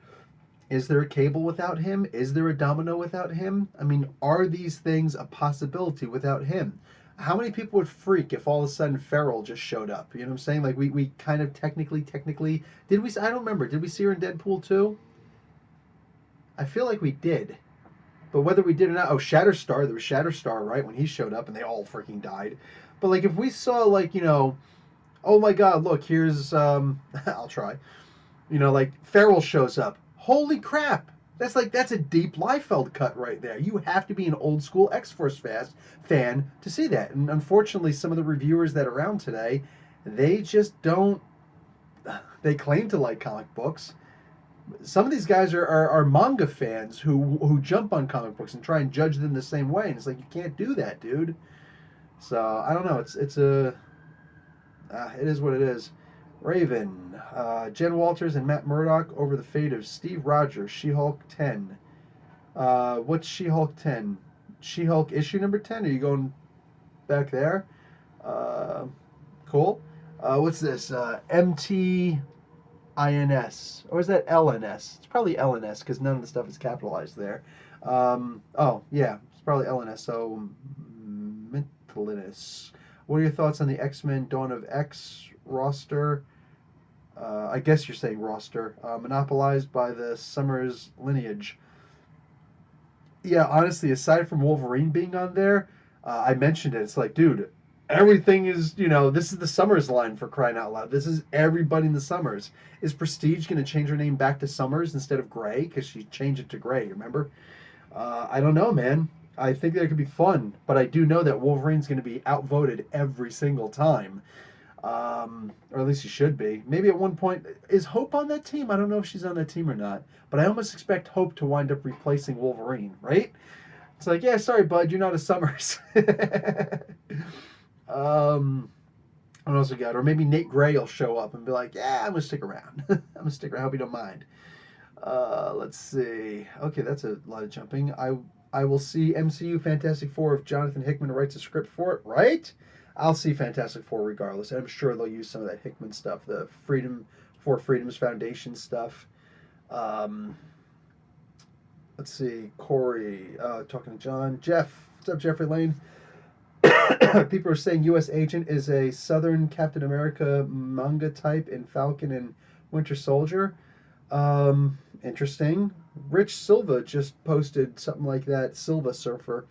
S1: Is there a Cable without him? Is there a Domino without him? I mean, are these things a possibility without him? How many people would freak if all of a sudden Farrell just showed up? You know what I'm saying? Like, we kind of technically, did we? I don't remember. Did we see her in Deadpool 2? I feel like we did. But whether we did or not, oh, Shatterstar, there was Shatterstar, right, when he showed up and they all freaking died. But, like, if we saw, like, you know, oh my god, look, here's, I'll try. You know, like, Farrell shows up. Holy crap! That's a deep Liefeld cut right there. You have to be an old school X-Force fan to see that. And unfortunately, some of the reviewers that are around today, they just don't. They claim to like comic books. Some of these guys are manga fans who jump on comic books and try and judge them the same way. And it's like, you can't do that, dude. So I don't know. It is what it is. Raven, Jen Walters and Matt Murdock over the fate of Steve Rogers, She-Hulk 10. What's She-Hulk 10? She-Hulk issue number 10? Are you going back there? Uh, cool. What's this? MTINS. Or is that LNS? It's probably LNS because none of the stuff is capitalized there. Oh, yeah. It's probably LNS. So, Mentalness. What are your thoughts on the X-Men Dawn of X roster? I guess you're saying roster, monopolized by the Summers lineage. Yeah, honestly, aside from Wolverine being on there, I mentioned it. It's like, dude, everything is, you know, this is the Summers line, for crying out loud. This is everybody in the Summers. Is Prestige going to change her name back to Summers instead of Gray? Because she changed it to Gray, remember? I don't know, man. I think that could be fun, but I do know that Wolverine's going to be outvoted every single time. Or at least he should be. Maybe at one point, is Hope on that team? I don't know if she's on that team or not, but I almost expect Hope to wind up replacing Wolverine, right? It's like, yeah, sorry, bud, you're not a Summers. What else we got? Or maybe Nate Gray will show up and be like, yeah, I'm gonna stick around. I'm gonna stick around. I hope you don't mind. Let's see. Okay, that's a lot of jumping. I will see MCU Fantastic Four if Jonathan Hickman writes a script for it, right? I'll see Fantastic Four regardless. I'm sure they'll use some of that Hickman stuff, the Freedoms Foundation stuff. Um, let's see, Corey, talking to John. Jeff, what's up, Jeffrey Lane? People are saying U.S. Agent is a Southern Captain America manga type in Falcon and Winter Soldier. Interesting. Rich Silva just posted something like that. Surfa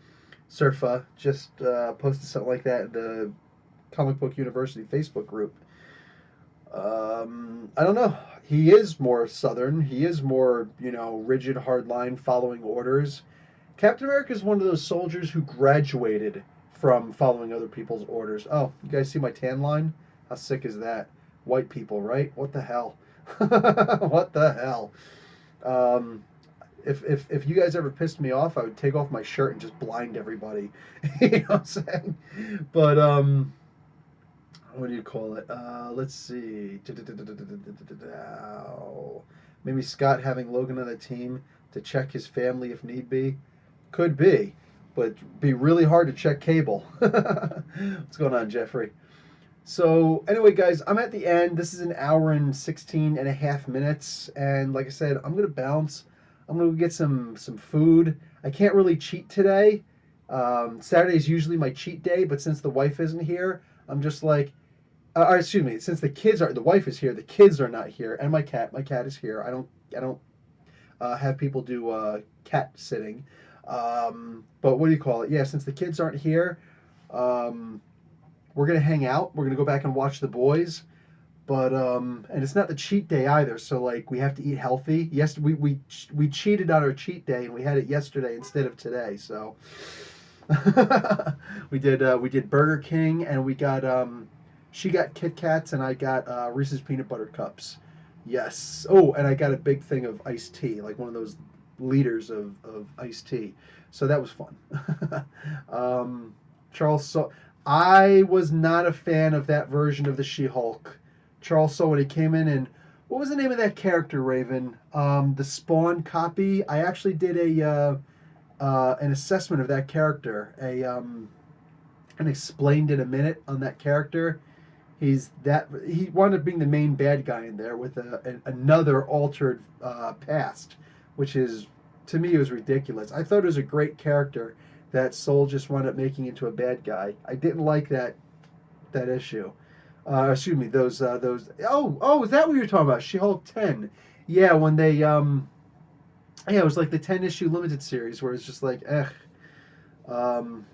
S1: just posted something like that in the Comic Book University Facebook group. I don't know. He is more Southern. He is more, you know, rigid, hardline, following orders. Captain America is one of those soldiers who graduated from following other people's orders. Oh, you guys see my tan line? How sick is that? White people, right? What the hell? What the hell? If you guys ever pissed me off, I would take off my shirt and just blind everybody. You know what I'm saying? But what do you call it? Let's see. Maybe Scott having Logan on the team to check his family if need be. Could be, but be really hard to check Cable. What's going on, Jeffrey? So anyway, guys, I'm at the end. This is an hour and 16 and a half minutes. And like I said, I'm going to bounce. I'm going to get some food. I can't really cheat today. Saturday is usually my cheat day, but since the wife isn't here, I'm just like, or excuse me, since the wife is here, the kids are not here, and my cat is here. I don't have people do cat sitting. But what do you call it? Yeah, since the kids aren't here, um, we're gonna hang out. We're gonna go back and watch the boys. But and it's not the cheat day either. So like we have to eat healthy. Yes, we cheated on our cheat day and we had it yesterday instead of today. So we did Burger King and we got she got Kit Kats and I got Reese's peanut butter cups. Yes. Oh, and I got a big thing of iced tea, like one of those liters of iced tea. So that was fun. Charles so I was not a fan of that version of the She-Hulk. Charles Soule when he came in and what was the name of that character, Raven? The Spawn copy. I actually did an assessment of that character, and explained in a minute on that character. He wound up being the main bad guy in there with another altered past, which is to me it was ridiculous. I thought it was a great character that Soul just wound up making into a bad guy. I didn't like that issue. Excuse me, those. Oh, is that what you're talking about? She-Hulk 10. Yeah, when they yeah, it was like the 10 issue limited series where it's just like, um,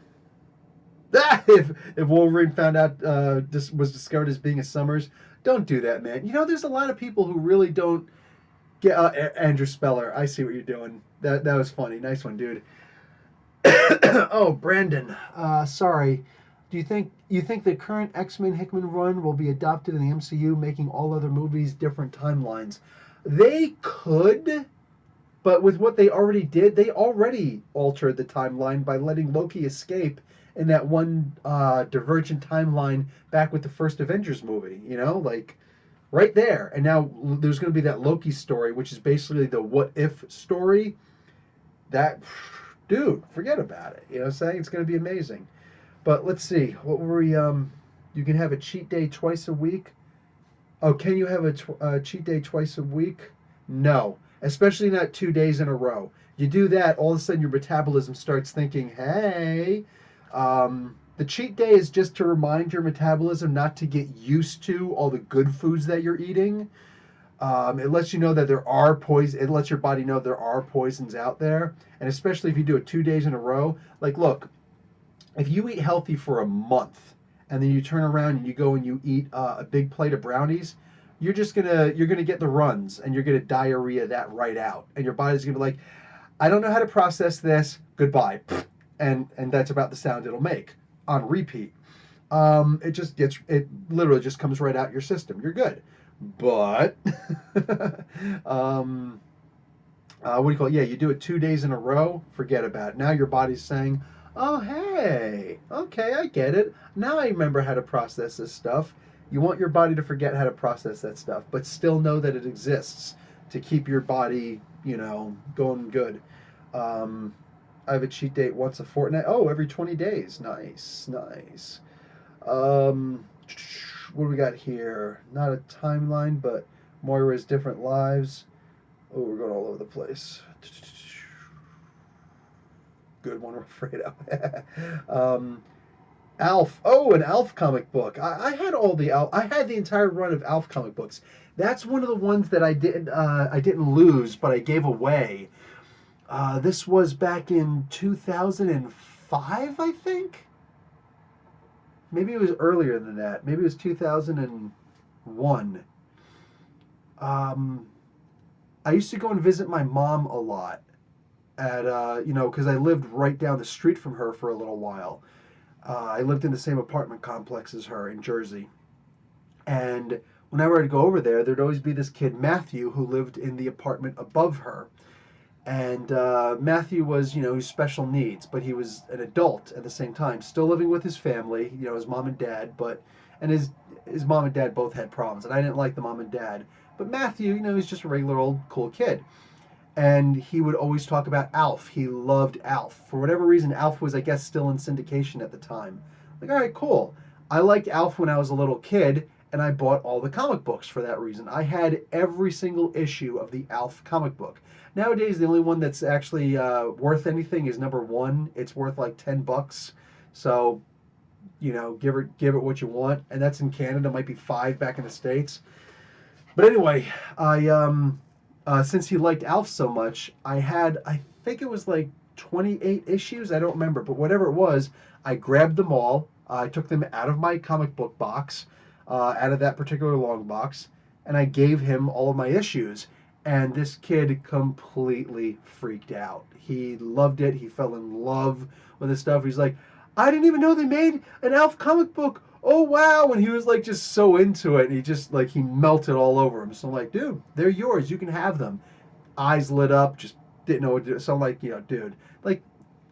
S1: if Wolverine found out was discovered as being a Summers, don't do that, man. You know, there's a lot of people who really don't get Andrew Speller. I see what you're doing. That was funny. Nice one, dude. Oh, Brandon. Sorry. Do you think the current X-Men Hickman run will be adopted in the MCU, making all other movies different timelines? They could, but with what they already did, they already altered the timeline by letting Loki escape in that one divergent timeline back with the first Avengers movie. You know, like right there. And now there's going to be that Loki story, which is basically the what if story. That, dude, forget about it. You know what I'm saying? It's going to be amazing. But let's see. What were we? You can have a cheat day twice a week. Oh, can you have a cheat day twice a week? No, especially not 2 days in a row. You do that, all of a sudden your metabolism starts thinking, hey, the cheat day is just to remind your metabolism not to get used to all the good foods that you're eating. It lets you know that there are poison. It lets your body know there are poisons out there, and especially if you do it 2 days in a row. Like, look, if you eat healthy for a month and then you turn around and you go and you eat a big plate of brownies, you're gonna get the runs and you're gonna diarrhea that right out, and your body's gonna be like, I don't know how to process this. Goodbye, and that's about the sound it'll make on repeat. It literally just comes right out your system. You're good, but what do you call it? Yeah, you do it 2 days in a row, forget about it. Now your body's saying, oh, hey, okay, I get it. Now I remember how to process this stuff. You want your body to forget how to process that stuff, but still know that it exists to keep your body, going good. Um, I have a cheat date once a fortnight. Oh, every 20 days. Nice, nice. Um, what do we got here? Not a timeline, but Moira's different lives. Oh, we're going all over the place. Good one, Fredo. Alf. Oh, an Alf comic book. I had all the Alf. I had the entire run of Alf comic books. That's one of the ones that I didn't lose, but I gave away. This was back in 2005, I think. Maybe it was earlier than that. Maybe it was 2001. Um, I used to go and visit my mom a lot at because I lived right down the street from her for a little while. I lived in the same apartment complex as her in Jersey, and whenever I'd go over there, there'd always be this kid Matthew who lived in the apartment above her. And Matthew was, his special needs, but he was an adult at the same time, still living with his family, his mom and dad, and his mom and dad both had problems, and I didn't like the mom and dad. But Matthew, he's just a regular old cool kid. And he would always talk about Alf. He loved Alf. For whatever reason, Alf was, I guess, still in syndication at the time. Like, all right, cool. I liked Alf when I was a little kid, and I bought all the comic books for that reason. I had every single issue of the Alf comic book. Nowadays, the only one that's actually worth anything is #1. It's worth like $10. So, give it what you want, and that's in Canada. Might be 5 back in the States. But anyway, I since he liked Alf so much, I think it was like 28 issues. I don't remember, but whatever it was, I grabbed them all. I took them out of my comic book box, out of that particular long box, and I gave him all of my issues. And this kid completely freaked out. He loved it. He fell in love with this stuff. He's like, I didn't even know they made an Alf comic book. Oh wow. And he was like just so into it. And he just like he melted all over him. So I'm like, dude, they're yours. You can have them. Eyes lit up, just didn't know what to do. So I'm like, dude, like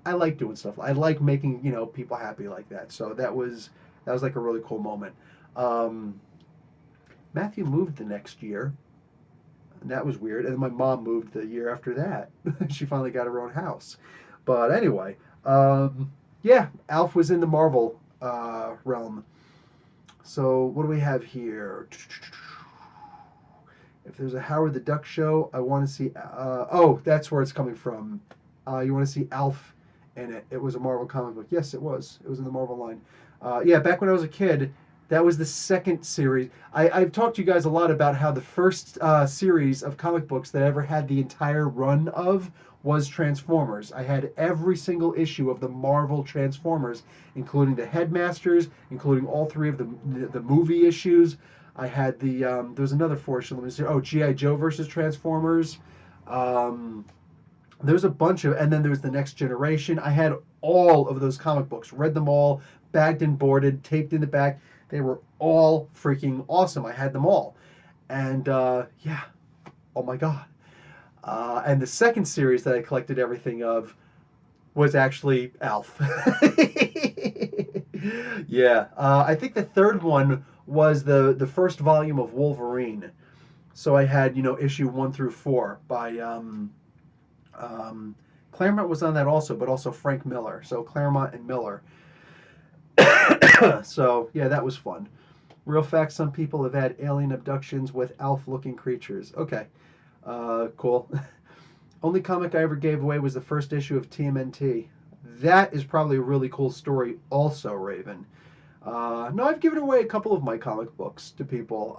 S1: I like doing stuff. I like making, people happy like that. So that was like a really cool moment. Um, Matthew moved the next year. And that was weird. And then my mom moved the year after that. She finally got her own house. But anyway, yeah, Alf was in the Marvel realm. So what do we have here? If there's a Howard the Duck show, I want to see. Oh, that's where it's coming from. You want to see Alf in it? It was a Marvel comic book. Yes, it was. It was in the Marvel line. Yeah, back when I was a kid, that was the second series. I've talked to you guys a lot about how the first series of comic books that I ever had the entire run of was Transformers. I had every single issue of the Marvel Transformers, including the Headmasters, including all 3 of the movie issues. I had there was another 4 issue. Let me see. Oh, G.I. Joe versus Transformers. There's a bunch of, and then there was the Next Generation. I had all of those comic books, read them all, bagged and boarded, taped in the back. They were all freaking awesome. I had them all. And yeah, oh my God. And the second series that I collected everything of was actually Alf. Yeah. I think the third one was the first volume of Wolverine. So I had, issue 1 through 4 by Claremont was on that also, but also Frank Miller. So Claremont and Miller. So yeah, that was fun. Real fact, some people have had alien abductions with Alf-looking creatures. Okay, cool. Only comic I ever gave away was the first issue of TMNT. That is probably a really cool story also, Raven. No, I've given away a couple of my comic books to people.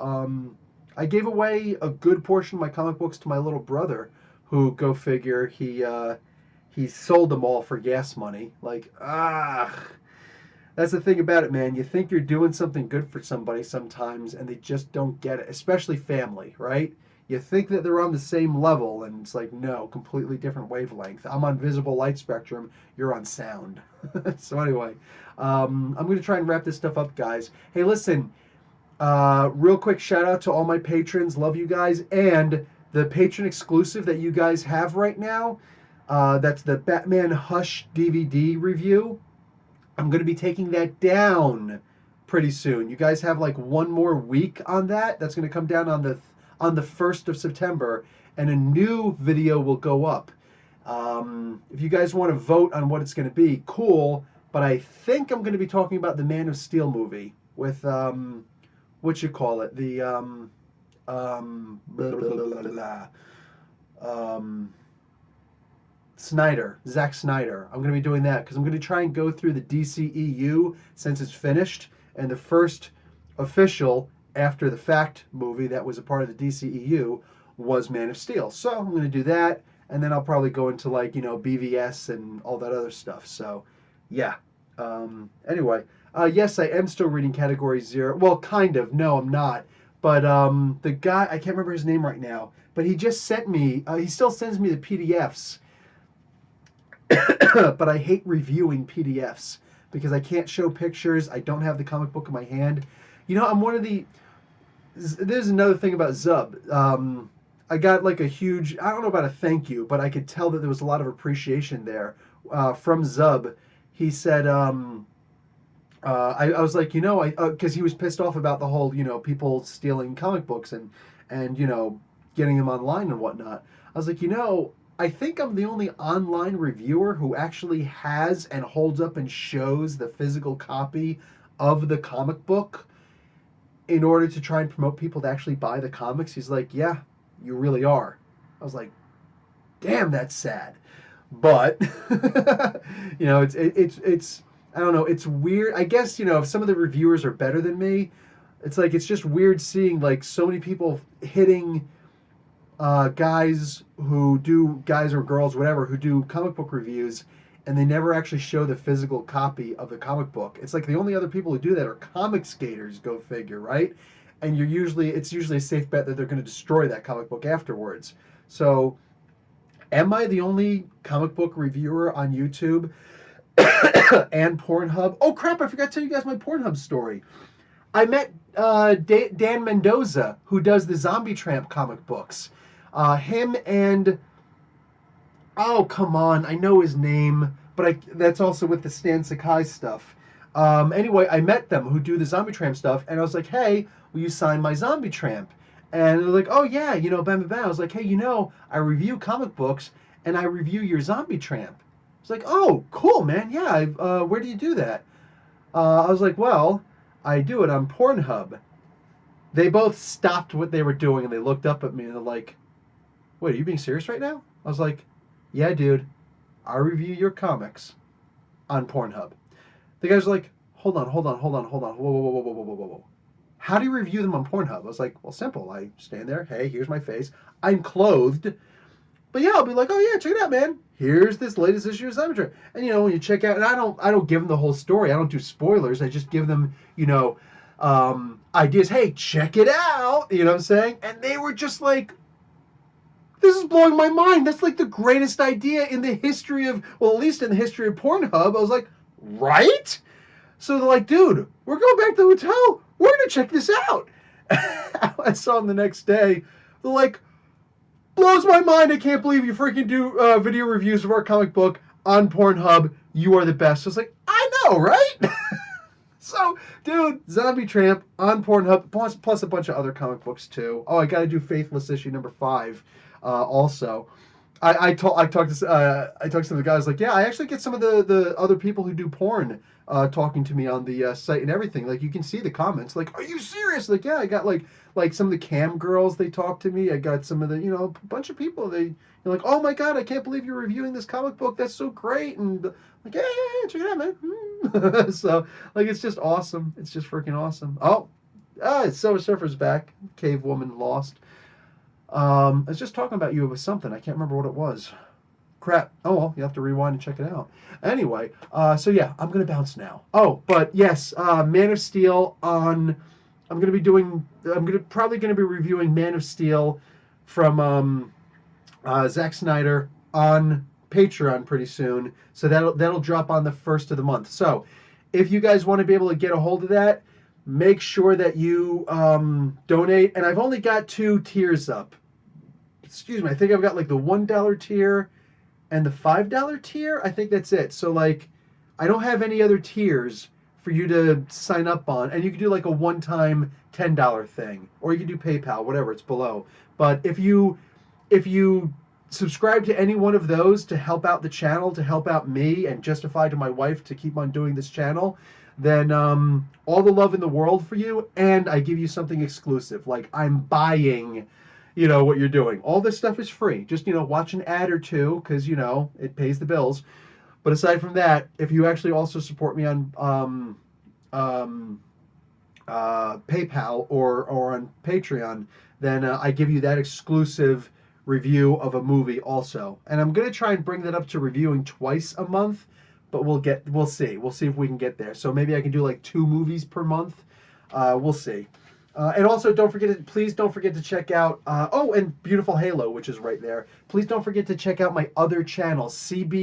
S1: I gave away a good portion of my comic books to my little brother, who, go figure, he sold them all for gas money. Like, that's the thing about it, man. You think you're doing something good for somebody sometimes, and they just don't get it, especially family, right? You think that they're on the same level, and it's like, no, completely different wavelength. I'm on visible light spectrum, you're on sound. So anyway, I'm going to try and wrap this stuff up, guys. Hey, listen, real quick shout out to all my patrons. Love you guys. And the patron exclusive that you guys have right now, that's the Batman Hush DVD review. I'm going to be taking that down pretty soon. You guys have like 1 more week on that. That's going to come down on the 1st of September, and a new video will go up. If you guys want to vote on what it's going to be, cool. But I think I'm going to be talking about the Man of Steel movie with what you call it, the blah, blah, blah, blah, Zack Snyder. I'm going to be doing that because I'm going to try and go through the DCEU since it's finished, and the first official after the fact movie that was a part of the DCEU was Man of Steel. So I'm going to do that, and then I'll probably go into like, BVS and all that other stuff. So yeah. Anyway, yes, I am still reading Category 0. Well, kind of. No, I'm not. But the guy, I can't remember his name right now, but he just sent me, he still sends me the PDFs. But I hate reviewing PDFs because I can't show pictures. I don't have the comic book in my hand. I'm one of the... There's another thing about Zub. I got like a huge... I don't know about a thank you, but I could tell that there was a lot of appreciation there from Zub. He said... I was like, because he was pissed off about the whole, people stealing comic books and getting them online and whatnot. I was like, I think I'm the only online reviewer who actually has and holds up and shows the physical copy of the comic book. in order to try and promote people to actually buy the comics. He's like, yeah, you really are. I was like, damn, that's sad. But it's I don't know, it's weird. I guess, if some of the reviewers are better than me, it's like it's just weird seeing like so many people hitting guys or girls, whatever, who do comic book reviews, and they never actually show the physical copy of the comic book. It's like the only other people who do that are comic skaters, go figure, right? And it's usually a safe bet that they're going to destroy that comic book afterwards. So, am I the only comic book reviewer on YouTube and Pornhub? Oh crap! I forgot to tell you guys my Pornhub story. I met Dan Mendoza, who does the Zombie Tramp comic books. Him and oh come on, I know his name, but that's also with the Stan Sakai stuff. Anyway, I met them who do the Zombie Tramp stuff, and I was like, hey, will you sign my Zombie Tramp? And they're like, oh yeah, bam bam bam. I was like, hey, I review comic books and I review your Zombie Tramp. It's like, oh, cool, man. Yeah, where do you do that? I was like, well, I do it on Pornhub. They both stopped what they were doing and they looked up at me and they're like, wait, are you being serious right now? I was like, yeah, dude, I review your comics on Pornhub. The guys were like, hold on, hold on, hold on, hold on. Whoa, whoa, whoa, whoa, whoa, whoa, whoa, whoa. How do you review them on Pornhub? I was like, well, simple. I stand there. Hey, here's my face. I'm clothed. But yeah, I'll be like, oh yeah, check it out, man. Here's this latest issue of Cybertron. And when you check out, and I don't give them the whole story. I don't do spoilers. I just give them, ideas. Hey, check it out. You know what I'm saying? And they were just like, this is blowing my mind. That's like the greatest idea in the history of, well, at least in the history of Pornhub. I was like, right? So they're like, dude, we're going back to the hotel. We're going to check this out. I saw them the next day. They're like, blows my mind. I can't believe you freaking do video reviews of our comic book on Pornhub. You are the best. I was like, I know, right? So, dude, Zombie Tramp on Pornhub, plus a bunch of other comic books too. Oh, I got to do Faithless issue number 5 also. I talked to some of the guys like, yeah, I actually get some of the other people who do porn talking to me on the site and everything. Like, you can see the comments. Like, are you serious? Like, yeah, I got like some of the cam girls. They talk to me. I got some of the a bunch of people. They're like, oh my god, I can't believe you're reviewing this comic book. That's so great. And like, yeah, check it out, man. So like, it's just awesome. It's just freaking awesome. Oh, Silver Surfer's back. Cave Woman lost. I was just talking about you with something. I can't remember what it was. Crap. Oh, well, you have to rewind and check it out. Anyway, so yeah, I'm going to bounce now. Oh, but yes, Man of Steel on... probably going to be reviewing Man of Steel from Zack Snyder on Patreon pretty soon. So that'll drop on the 1st of the month. So if you guys want to be able to get a hold of that, make sure that you donate. And I've only got 2 tiers up. Excuse me, I think I've got like the $1 tier and the $5 tier. I think that's it. So like, I don't have any other tiers for you to sign up on. And you can do like a one-time $10 thing, or you can do PayPal, whatever, it's below. But if you subscribe to any one of those to help out the channel, to help out me, and justify to my wife to keep on doing this channel, then all the love in the world for you, and I give you something exclusive. Like, I'm buying, what you're doing. All this stuff is free. Just, watch an ad or two, because, it pays the bills. But aside from that, if you actually also support me on PayPal or on Patreon, then I give you that exclusive review of a movie also. And I'm going to try and bring that up to reviewing twice a month, but we'll see. We'll see if we can get there. So maybe I can do like 2 movies per month. We'll see. And also, please don't forget to check out, and Beautiful Halo, which is right there. Please don't forget to check out my other channel, CBU-Toys.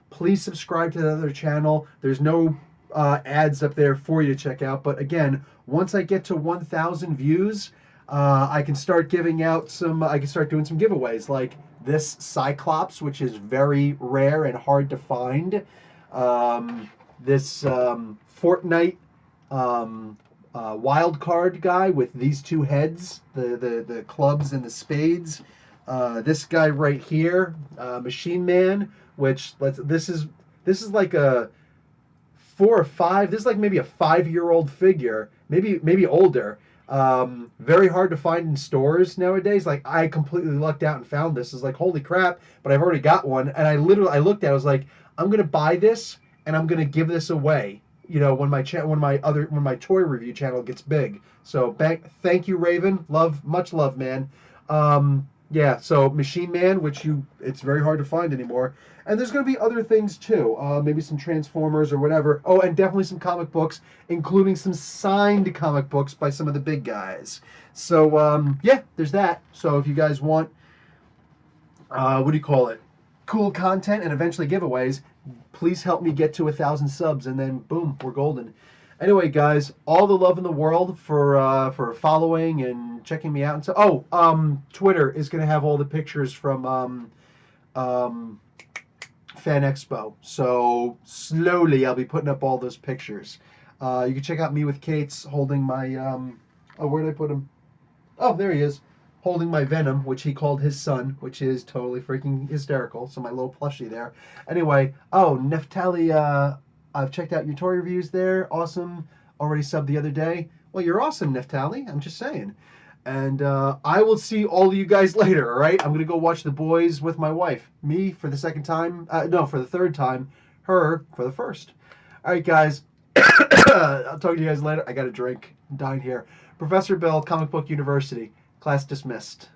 S1: Please subscribe to the other channel. There's no ads up there for you to check out. But again, once I get to 1,000 views, I can start giving out I can start doing some giveaways, like this Cyclops, which is very rare and hard to find. This Fortnite wild card guy with these 2 heads, the clubs and the spades. This guy right here, Machine Man, which this is like a 4 or 5. This is like maybe a 5-year-old figure, maybe older. Very hard to find in stores nowadays. Like I completely lucked out and found this. It's like holy crap, but I've already got one. And I looked at it, I was like, I'm gonna buy this and I'm gonna give this away. You know, when my toy review channel gets big. So thank you, Raven. Much love, man. Yeah, so Machine Man, it's very hard to find anymore. And there's going to be other things too, maybe some Transformers or whatever. Oh, and definitely some comic books, including some signed comic books by some of the big guys. So yeah, there's that. So if you guys want, what do you call it? Cool content and eventually giveaways, please help me get to 1,000 subs, and then boom, we're golden. Anyway, guys, all the love in the world for following and checking me out. And so, Twitter is going to have all the pictures from um, Fan Expo. So slowly, I'll be putting up all those pictures. You can check out me with Kate's holding my where did I put him? Oh, there he is, holding my Venom, which he called his son, which is totally freaking hysterical. So my little plushie there. Anyway, Neftali, I've checked out your toy reviews there. Awesome. Already subbed the other day. Well, you're awesome, Neftali. I'm just saying. And I will see all of you guys later, all right? I'm going to go watch The Boys with my wife. Me for the second time. No, for the third time. Her for the first. All right, guys. I'll talk to you guys later. I got a drink. I'm dying here. Professor Bill, Comic Book University. Class dismissed.